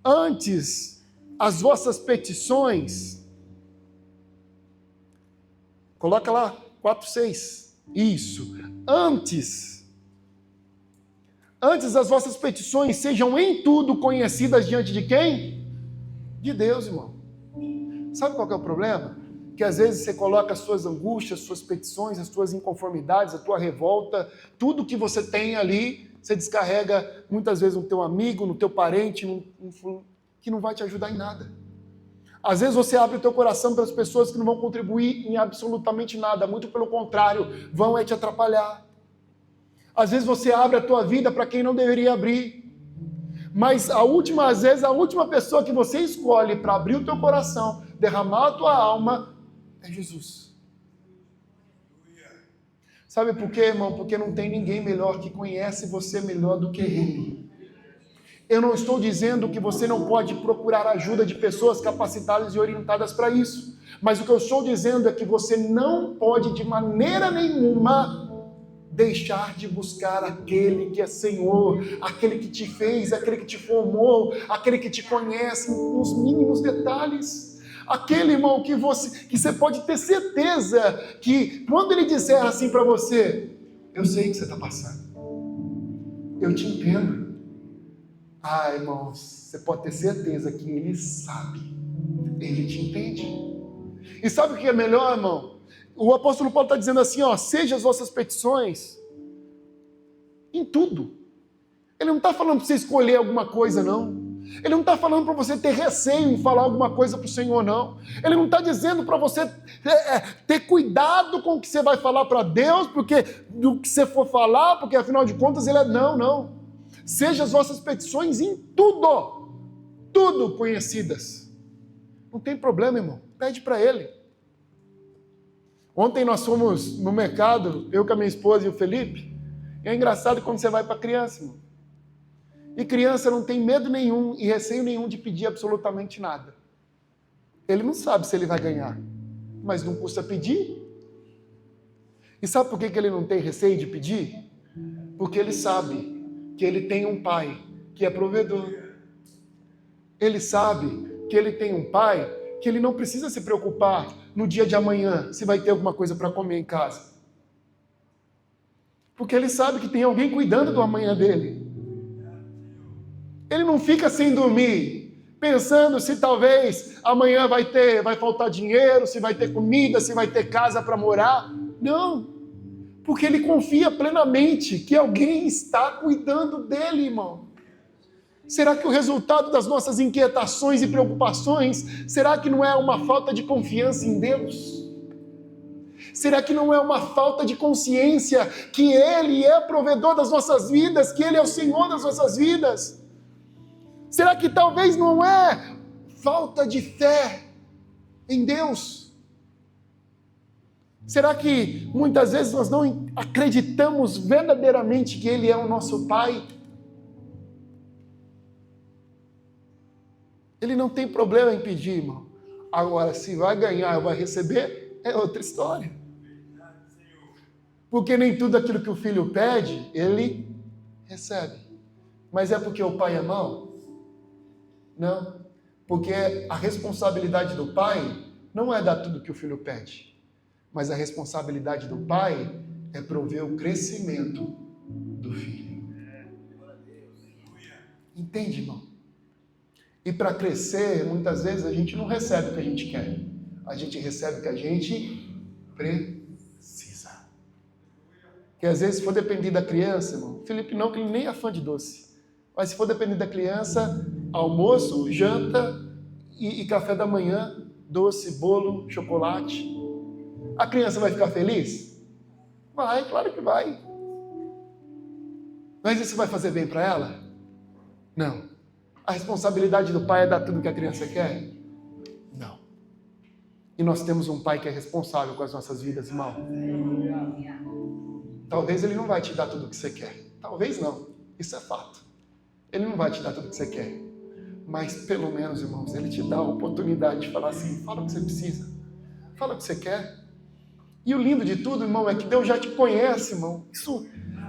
Antes, as vossas petições. Coloca lá, 4:6. Isso. Antes as vossas petições sejam em tudo conhecidas diante de quem? De Deus, irmão. Sabe qual que é o problema? Que às vezes você coloca as suas angústias, as suas petições, as suas inconformidades, a tua revolta, tudo que você tem ali, você descarrega muitas vezes no teu amigo, no teu parente, que não vai te ajudar em nada. Às vezes você abre o teu coração para as pessoas que não vão contribuir em absolutamente nada, muito pelo contrário, vão te atrapalhar. Às vezes você abre a tua vida para quem não deveria abrir. Mas às vezes a última pessoa que você escolhe para abrir o teu coração, derramar a tua alma, é Jesus. Sabe por quê, irmão? Porque não tem ninguém melhor que conhece você melhor do que Ele. Eu não estou dizendo que você não pode procurar ajuda de pessoas capacitadas e orientadas para isso. Mas o que eu estou dizendo é que você não pode de maneira nenhuma deixar de buscar aquele que é Senhor, aquele que te fez, aquele que te formou, aquele que te conhece nos mínimos detalhes. Aquele, irmão, que você pode ter certeza que quando ele disser assim para você, eu sei o que você está passando, eu te entendo. Ah, irmãos, você pode ter certeza que ele sabe, ele te entende. E sabe o que é melhor, irmão? O apóstolo Paulo está dizendo assim, ó, seja as vossas petições em tudo. Ele não está falando para você escolher alguma coisa, não. Ele não está falando para você ter receio em falar alguma coisa para o Senhor, não. Ele não está dizendo para você ter cuidado com o que você vai falar para Deus, porque do que você for falar, porque afinal de contas ele é... Não. Seja as vossas petições em tudo conhecidas. Não tem problema, irmão. Pede para Ele. Ontem nós fomos no mercado, eu com a minha esposa e o Felipe, e é engraçado quando você vai para criança, irmão. E criança não tem medo nenhum e receio nenhum de pedir absolutamente nada. Ele não sabe se ele vai ganhar, mas não custa pedir. E sabe por que ele não tem receio de pedir? Porque ele sabe que ele tem um pai que é provedor. Ele sabe que ele tem um pai que ele não precisa se preocupar no dia de amanhã se vai ter alguma coisa para comer em casa. Porque ele sabe que tem alguém cuidando do amanhã dele. Ele não fica sem dormir, pensando se talvez amanhã vai faltar dinheiro, se vai ter comida, se vai ter casa para morar. Não, porque ele confia plenamente que alguém está cuidando dele, irmão. Será que o resultado das nossas inquietações e preocupações, será que não é uma falta de confiança em Deus? Será que não é uma falta de consciência que Ele é provedor das nossas vidas, que Ele é o Senhor das nossas vidas? Será que talvez não é falta de fé em Deus? Será que muitas vezes nós não acreditamos verdadeiramente que Ele é o nosso Pai? Ele não tem problema em pedir, irmão. Agora, se vai ganhar ou vai receber, é outra história. Porque nem tudo aquilo que o filho pede, ele recebe. Mas é porque o pai é mau? Não. Porque a responsabilidade do pai não é dar tudo que o filho pede. Mas a responsabilidade do pai é prover o crescimento do filho. Entende, irmão? E para crescer, muitas vezes a gente não recebe o que a gente quer. A gente recebe o que a gente precisa. Que às vezes, se for depender da criança, irmão, Felipe não, que ele nem é fã de doce. Mas se for depender da criança, almoço, janta e café da manhã, doce, bolo, chocolate. A criança vai ficar feliz? Vai, claro que vai. Mas isso vai fazer bem para ela? Não. A responsabilidade do pai é dar tudo que a criança quer? Não. E nós temos um pai que é responsável com as nossas vidas, irmão. Talvez ele não vai te dar tudo o que você quer. Talvez não. Isso é fato. Ele não vai te dar tudo o que você quer. Mas pelo menos, irmãos, ele te dá a oportunidade de falar assim, fala o que você precisa. Fala o que você quer. E o lindo de tudo, irmão, é que Deus já te conhece, irmão. Isso,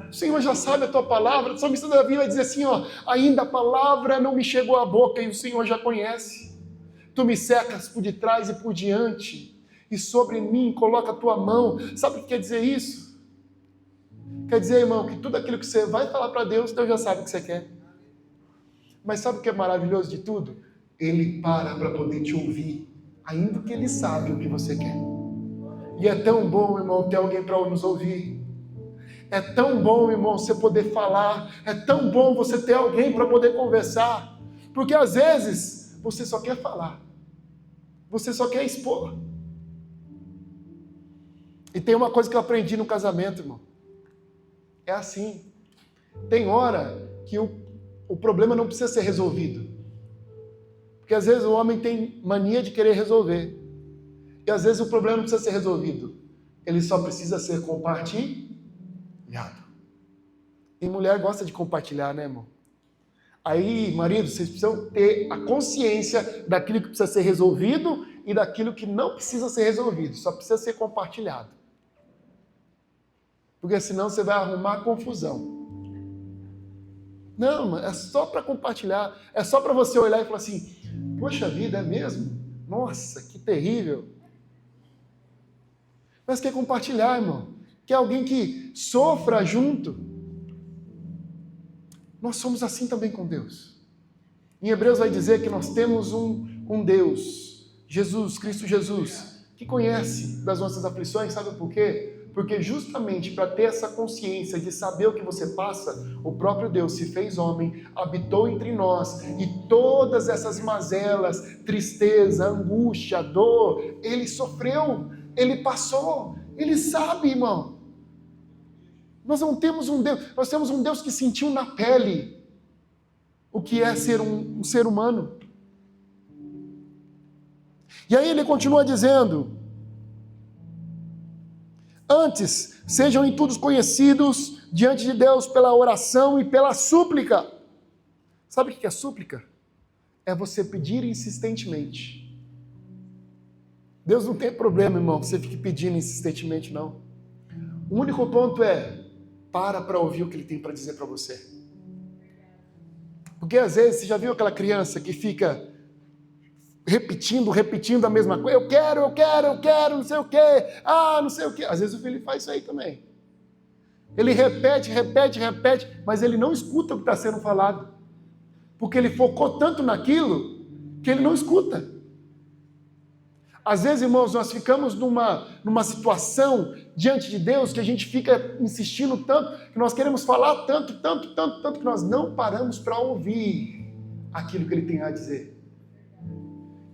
o Senhor já sabe a tua palavra. O salmista Davi vai dizer assim, ó, ainda a palavra não me chegou à boca e o Senhor já conhece. Tu me cercas por detrás e por diante. E sobre mim coloca a tua mão. Sabe o que quer dizer isso? Quer dizer, irmão, que tudo aquilo que você vai falar para Deus, Deus já sabe o que você quer. Mas sabe o que é maravilhoso de tudo? Ele para poder te ouvir, ainda que Ele sabe o que você quer. E é tão bom, irmão, ter alguém para nos ouvir. É tão bom, irmão, você poder falar. É tão bom você ter alguém para poder conversar. Porque às vezes, você só quer falar. Você só quer expor. E tem uma coisa que eu aprendi no casamento, irmão. É assim. Tem hora que o problema não precisa ser resolvido. Porque às vezes o homem tem mania de querer resolver. E às vezes o problema não precisa ser resolvido. Ele só precisa ser compartilhado. E mulher gosta de compartilhar, né, irmão? Aí, marido, vocês precisam ter a consciência daquilo que precisa ser resolvido e daquilo que não precisa ser resolvido. Só precisa ser compartilhado. Porque senão você vai arrumar confusão. Não, é só para compartilhar. É só para você olhar e falar assim, poxa vida, é mesmo? Nossa, que terrível. Mas quer compartilhar, irmão. Quer alguém que sofra junto. Nós somos assim também com Deus. Em Hebreus vai dizer que nós temos um Deus, Jesus, Cristo Jesus, que conhece das nossas aflições. Sabe por quê? Porque justamente para ter essa consciência de saber o que você passa, o próprio Deus se fez homem, habitou entre nós, e todas essas mazelas, tristeza, angústia, dor, Ele sofreu, Ele passou, Ele sabe, irmão. Nós não temos um Deus, nós temos um Deus que sentiu na pele o que é ser um ser humano. E aí ele continua dizendo, antes, sejam em tudo conhecidos diante de Deus pela oração e pela súplica. Sabe o que é súplica? É você pedir insistentemente. Deus não tem problema, irmão, que você fique pedindo insistentemente, não. O único ponto é, para ouvir o que Ele tem para dizer para você. Porque às vezes, você já viu aquela criança que fica repetindo a mesma coisa? Eu quero, não sei o quê. Não sei o quê. Às vezes o filho faz isso aí também. Ele repete, mas ele não escuta o que está sendo falado. Porque ele focou tanto naquilo que ele não escuta. Às vezes, irmãos, nós ficamos numa situação diante de Deus que a gente fica insistindo tanto, que nós queremos falar tanto, que nós não paramos para ouvir aquilo que ele tem a dizer.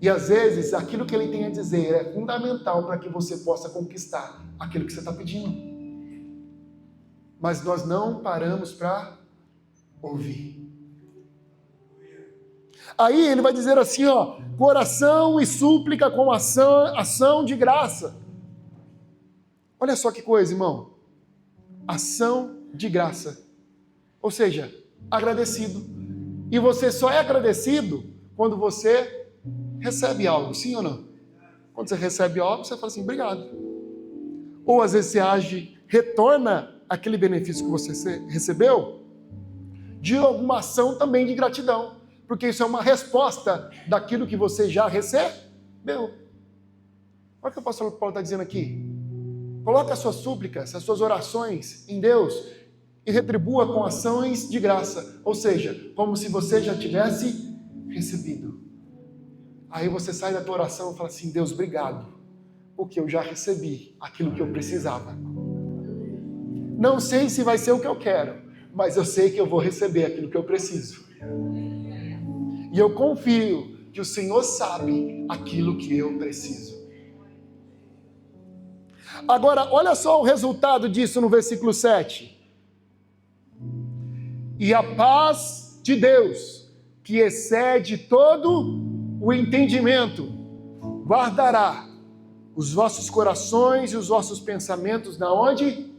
E às vezes, aquilo que ele tem a dizer é fundamental para que você possa conquistar aquilo que você está pedindo. Mas nós não paramos para ouvir. Aí ele vai dizer assim, ó, coração e súplica com ação de graça. Olha só que coisa, irmão. Ação de graça. Ou seja, agradecido. E você só é agradecido quando você recebe algo, sim ou não? Quando você recebe algo, você fala assim, obrigado. Ou às vezes você age, retorna aquele benefício que você recebeu de alguma ação também de gratidão. Porque isso é uma resposta daquilo que você já recebeu. Olha o que o apóstolo Paulo está dizendo aqui. Coloque as suas súplicas, as suas orações em Deus e retribua com ações de graça. Ou seja, como se você já tivesse recebido. Aí você sai da tua oração e fala assim, Deus, obrigado, porque eu já recebi aquilo que eu precisava. Não sei se vai ser o que eu quero, mas eu sei que eu vou receber aquilo que eu preciso. E eu confio que o Senhor sabe aquilo que eu preciso. Agora, olha só o resultado disso no versículo 7. E a paz de Deus, que excede todo o entendimento, guardará os vossos corações e os vossos pensamentos na onde?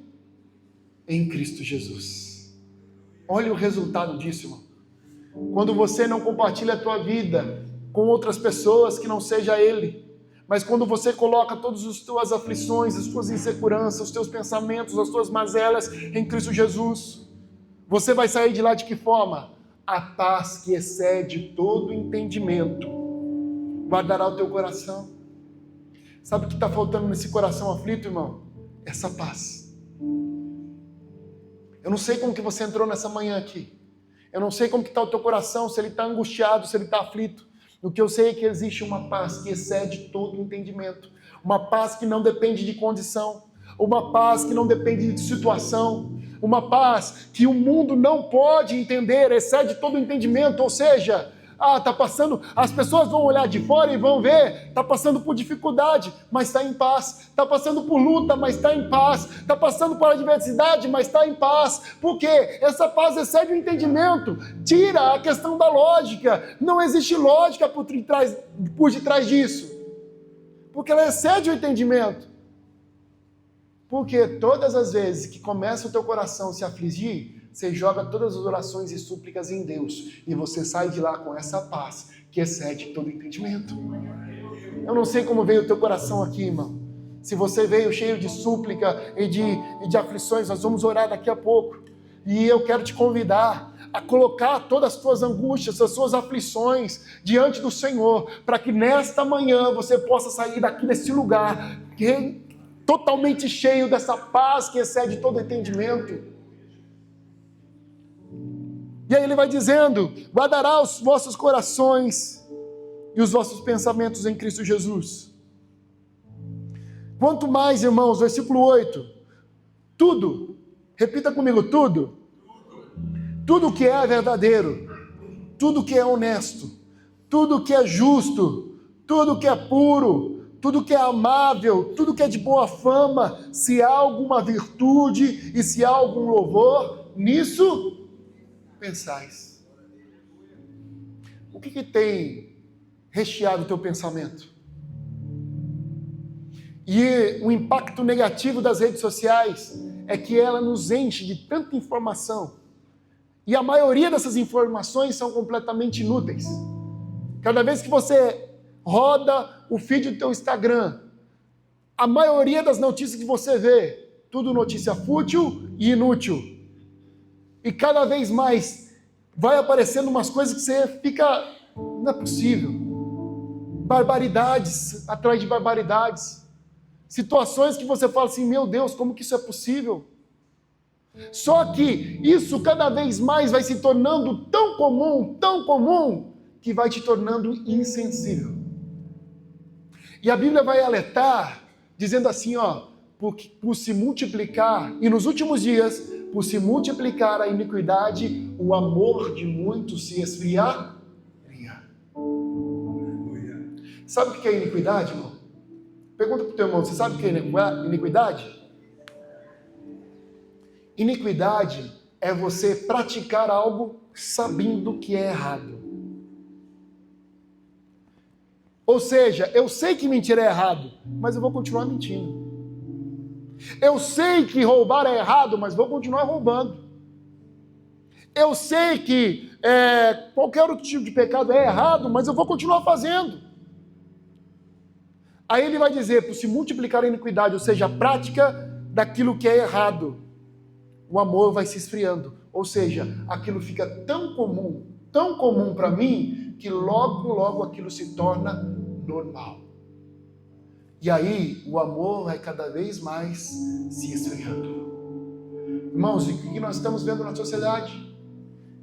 Em Cristo Jesus. Olha o resultado disso, irmão. Quando você não compartilha a tua vida com outras pessoas que não seja Ele, mas quando você coloca todas as tuas aflições, as tuas inseguranças, os teus pensamentos, as tuas mazelas em Cristo Jesus, você vai sair de lá de que forma? A paz que excede todo entendimento guardará o teu coração. Sabe o que está faltando nesse coração aflito, irmão? Essa paz. Eu não sei como que você entrou nessa manhã aqui. Eu não sei como que está o teu coração, se ele está angustiado, se ele está aflito. O que eu sei é que existe uma paz que excede todo entendimento. Uma paz que não depende de condição. Uma paz que não depende de situação. Uma paz que o mundo não pode entender, excede todo entendimento. Ou seja, tá passando, as pessoas vão olhar de fora e vão ver, está passando por dificuldade, mas está em paz. Está passando por luta, mas está em paz. Está passando por adversidade, mas está em paz. Por quê? Essa paz excede o entendimento, tira a questão da lógica. Não existe lógica por detrás disso, porque ela excede o entendimento. Porque todas as vezes que começa o teu coração a se afligir, você joga todas as orações e súplicas em Deus. E você sai de lá com essa paz que excede todo entendimento. Eu não sei como veio o teu coração aqui, irmão. Se você veio cheio de súplica e de aflições, nós vamos orar daqui a pouco. E eu quero te convidar a colocar todas as tuas angústias, as suas aflições diante do Senhor, para que nesta manhã você possa sair daqui desse lugar totalmente cheio dessa paz que excede todo entendimento. E aí ele vai dizendo, guardará os vossos corações e os vossos pensamentos em Cristo Jesus. Quanto mais, irmãos, versículo 8, tudo, repita comigo, tudo que é verdadeiro, tudo que é honesto, tudo que é justo, tudo que é puro, tudo que é amável, tudo que é de boa fama, se há alguma virtude e se há algum louvor, nisso pensais. O que tem recheado o teu pensamento? E o impacto negativo das redes sociais é que ela nos enche de tanta informação. E a maioria dessas informações são completamente inúteis. Cada vez que você roda o feed do teu Instagram, a maioria das notícias que você vê, tudo notícia fútil e inútil. E cada vez mais vai aparecendo umas coisas que você fica, não é possível. Barbaridades atrás de barbaridades. Situações que você fala assim, meu Deus, como que isso é possível? Só que isso cada vez mais vai se tornando tão comum, que vai te tornando insensível. E a Bíblia vai alertar, dizendo assim, ó, por se multiplicar, e nos últimos dias, por se multiplicar a iniquidade, o amor de muitos se esfriaria. Sabe o que é iniquidade, irmão? Pergunta para o teu irmão, você sabe o que é iniquidade? Iniquidade é você praticar algo sabendo que é errado. Ou seja, eu sei que mentir é errado, mas eu vou continuar mentindo. Eu sei que roubar é errado, mas vou continuar roubando. Eu sei que qualquer outro tipo de pecado é errado, mas eu vou continuar fazendo. Aí ele vai dizer, por se multiplicar a iniquidade, ou seja, a prática daquilo que é errado, o amor vai se esfriando. Ou seja, aquilo fica tão comum para mim, que logo aquilo se torna normal. E aí o amor vai cada vez mais se esfriando. Irmãos, o que nós estamos vendo na sociedade?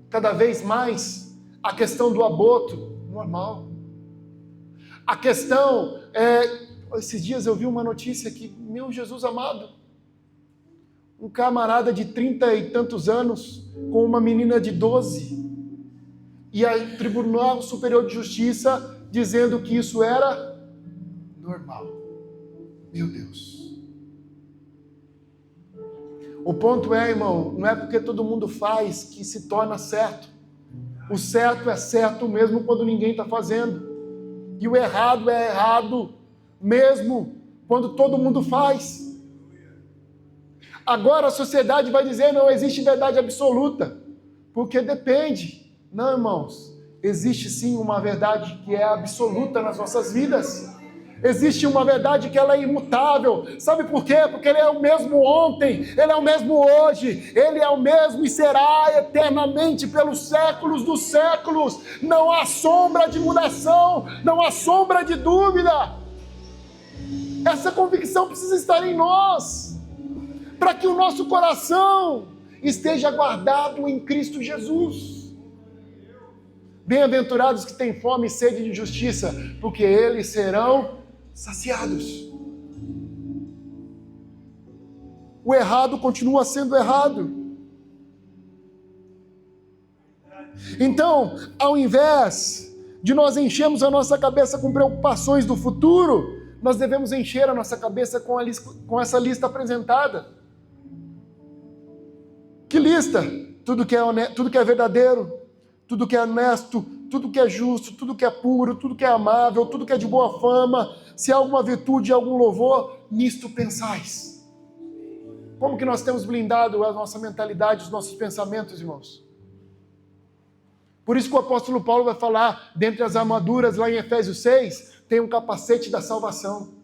Cada vez mais a questão do aborto, normal. A questão esses dias eu vi uma notícia que, meu Jesus amado, um camarada de 30 e tantos anos com uma menina de 12, e aí Tribunal Superior de Justiça dizendo que isso era normal. Meu Deus. O ponto é, irmão, não é porque todo mundo faz que se torna certo. O certo é certo mesmo quando ninguém está fazendo. E o errado é errado mesmo quando todo mundo faz. Agora a sociedade vai dizer, não existe verdade absoluta, porque depende. Não, irmãos, existe sim uma verdade que é absoluta nas nossas vidas. Existe uma verdade que ela é imutável. Sabe por quê? Porque Ele é o mesmo ontem, Ele é o mesmo hoje, Ele é o mesmo e será eternamente pelos séculos dos séculos. Não há sombra de mudação, não há sombra de dúvida. Essa convicção precisa estar em nós, para que o nosso coração esteja guardado em Cristo Jesus. Bem-aventurados que têm fome e sede de justiça, porque eles serão saciados. O errado continua sendo errado. Então, ao invés de nós enchermos a nossa cabeça com preocupações do futuro, nós devemos encher a nossa cabeça com essa lista apresentada. Que lista? Tudo que é honesto, tudo que é verdadeiro, tudo que é honesto, tudo que é justo, tudo que é puro, tudo que é amável, tudo que é de boa fama, se há alguma virtude, algum louvor, nisto pensais. Como que nós temos blindado a nossa mentalidade, os nossos pensamentos, irmãos? Por isso que o apóstolo Paulo vai falar, dentre as armaduras, lá em Efésios 6, tem um capacete da salvação.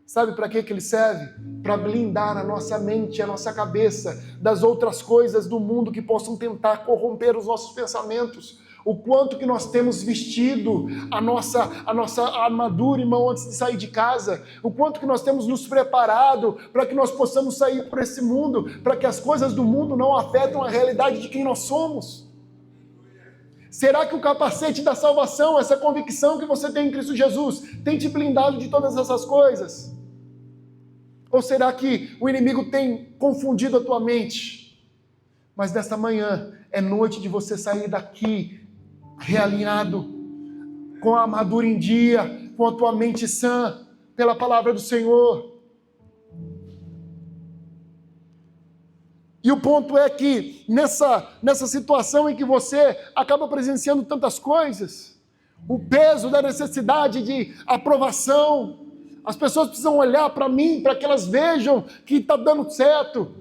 Sabe para que ele serve? Para blindar a nossa mente, a nossa cabeça, das outras coisas do mundo que possam tentar corromper os nossos pensamentos. O quanto que nós temos vestido a nossa armadura, irmão, antes de sair de casa. O quanto que nós temos nos preparado para que nós possamos sair por esse mundo, para que as coisas do mundo não afetam a realidade de quem nós somos. Será que o capacete da salvação, essa convicção que você tem em Cristo Jesus, tem te blindado de todas essas coisas? Ou será que o inimigo tem confundido a tua mente? Mas nesta manhã é noite de você sair daqui realinhado, com a armadura em dia, com a tua mente sã, pela palavra do Senhor. E o ponto é que nessa situação em que você acaba presenciando tantas coisas, o peso da necessidade de aprovação, as pessoas precisam olhar para mim, para que elas vejam que está dando certo.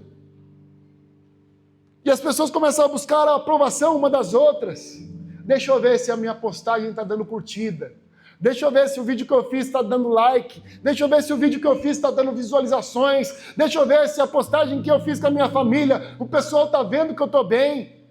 E as pessoas começam a buscar a aprovação uma das outras. Deixa eu ver se a minha postagem está dando curtida. Deixa eu ver se o vídeo que eu fiz está dando like. Deixa eu ver se o vídeo que eu fiz está dando visualizações. Deixa eu ver se a postagem que eu fiz com a minha família, o pessoal está vendo que eu estou bem.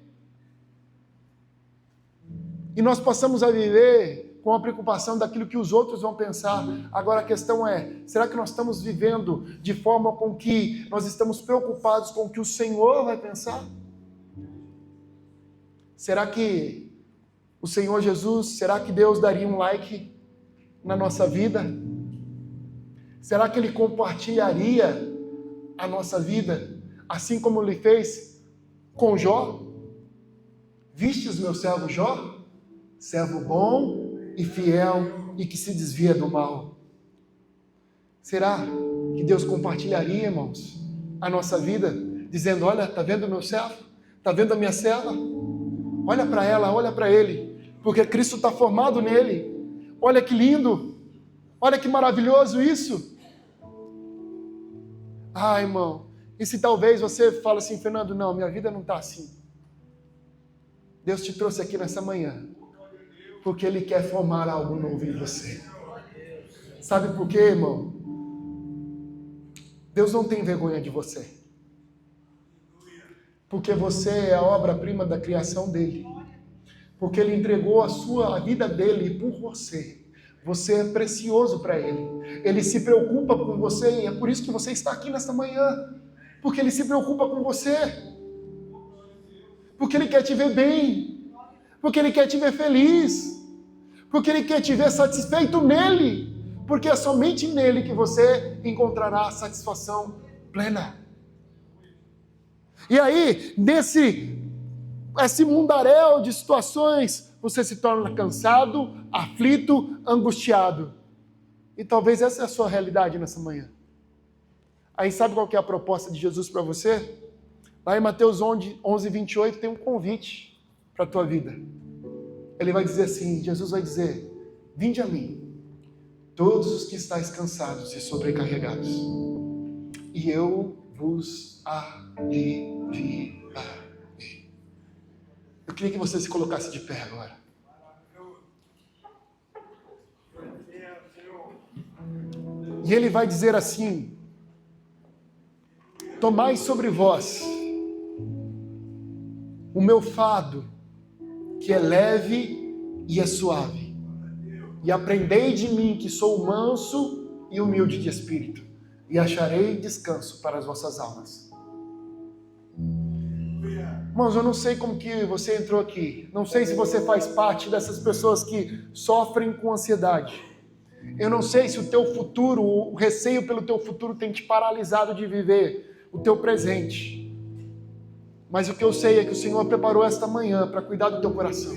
E nós passamos a viver com a preocupação daquilo que os outros vão pensar. Agora a questão é, será que nós estamos vivendo de forma com que nós estamos preocupados com o que o Senhor vai pensar? Será que o Senhor Jesus, será que Deus daria um like na nossa vida? Será que Ele compartilharia a nossa vida, assim como Ele fez com Jó? Vistes meu servo Jó? Servo bom e fiel e que se desvia do mal. Será que Deus compartilharia, irmãos, a nossa vida, dizendo, olha, está vendo o meu servo? Está vendo a minha serva? Olha para ela, olha para ele, porque Cristo está formado nele. Olha que lindo, olha que maravilhoso isso. Ah, irmão, e se talvez você fale assim, Fernando, não, minha vida não está assim. Deus te trouxe aqui nessa manhã, porque Ele quer formar algo novo em você. Sabe por quê, irmão? Deus não tem vergonha de você. Porque você é a obra-prima da criação dEle. Porque Ele entregou a vida dEle por você. Você é precioso para Ele. Ele se preocupa com você e é por isso que você está aqui nessa manhã. Porque Ele se preocupa com você. Porque Ele quer te ver bem. Porque Ele quer te ver feliz. Porque Ele quer te ver satisfeito nele. Porque é somente nele que você encontrará a satisfação plena. E aí, esse mundaréu de situações, você se torna cansado, aflito, angustiado. E talvez essa é a sua realidade nessa manhã. Aí sabe qual que é a proposta de Jesus para você? Lá em Mateus 11, 28 tem um convite para a tua vida. Ele vai dizer assim, Jesus vai dizer, vinde a mim, todos os que estáis cansados e sobrecarregados, e eu vos aliviarei. Eu queria que você se colocasse de pé agora. E ele vai dizer assim, tomai sobre vós o meu fardo, que é leve e é suave, e aprendei de mim, que sou manso e humilde de espírito, e acharei descanso para as vossas almas. Irmãos, eu não sei como que você entrou aqui, não sei se você faz parte dessas pessoas que sofrem com ansiedade. Eu não sei se o teu futuro, o receio pelo teu futuro tem te paralisado de viver o teu presente. Mas o que eu sei é que o Senhor preparou esta manhã para cuidar do teu coração.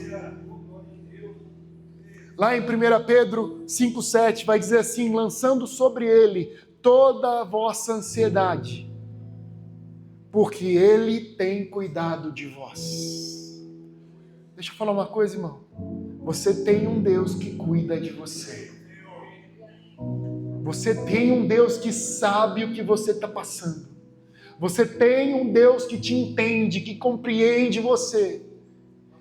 Lá em 1 Pedro 5,7 vai dizer assim, lançando sobre ele toda a vossa ansiedade, porque ele tem cuidado de vós. Deixa eu falar uma coisa, irmão. Você tem um Deus que cuida de você. Você tem um Deus que sabe o que você está passando. Você tem um Deus que te entende, que compreende você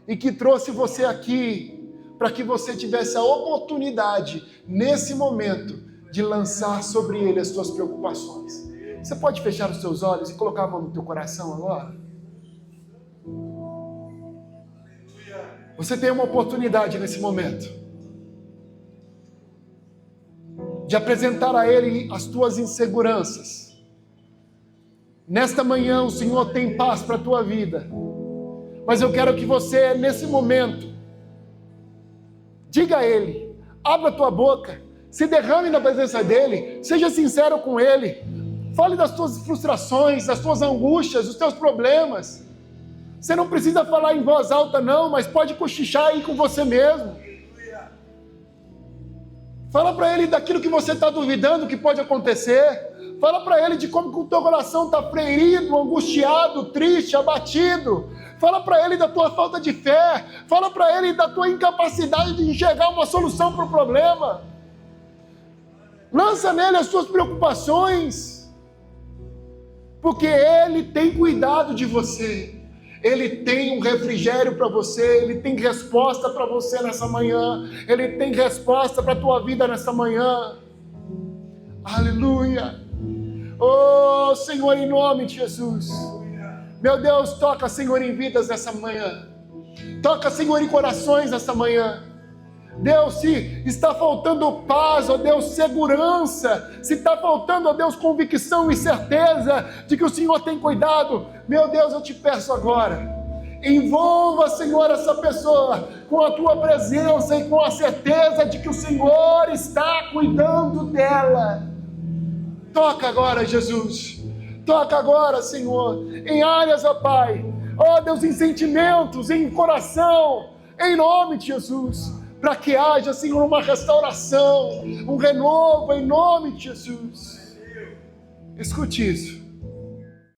e que trouxe você aqui para que você tivesse a oportunidade, nesse momento, de lançar sobre Ele as suas preocupações. Você pode fechar os seus olhos e colocar a mão no teu coração agora? Você tem uma oportunidade nesse momento de apresentar a Ele as tuas inseguranças. Nesta manhã o Senhor tem paz para a tua vida, mas eu quero que você, nesse momento, diga a Ele, abra a tua boca, se derrame na presença dEle, seja sincero com Ele, fale das tuas frustrações, das tuas angústias, dos teus problemas. Você não precisa falar em voz alta não, mas pode cochichar aí com você mesmo. Fala para Ele daquilo que você está duvidando que pode acontecer. Fala para Ele de como que o teu coração está ferido, angustiado, triste, abatido. Fala para Ele da tua falta de fé. Fala para Ele da tua incapacidade de enxergar uma solução para o problema. Lança nele as suas preocupações. Porque Ele tem cuidado de você. Ele tem um refrigério para você, Ele tem resposta para você nessa manhã, Ele tem resposta para a tua vida nessa manhã. Aleluia! Oh, Senhor, em nome de Jesus. Meu Deus, toca, Senhor, em vidas nessa manhã. Toca, Senhor, em corações nessa manhã. Deus, se está faltando paz, ó Deus, segurança, se está faltando, ó Deus, convicção e certeza de que o Senhor tem cuidado, meu Deus, eu te peço agora, envolva, Senhor, essa pessoa com a tua presença e com a certeza de que o Senhor está cuidando dela. Toca agora, Jesus, toca agora, Senhor, em áreas, ó Pai, ó Deus, em sentimentos, em coração, em nome de Jesus, para que haja, Senhor, uma restauração, um renovo, em nome de Jesus. Escute isso.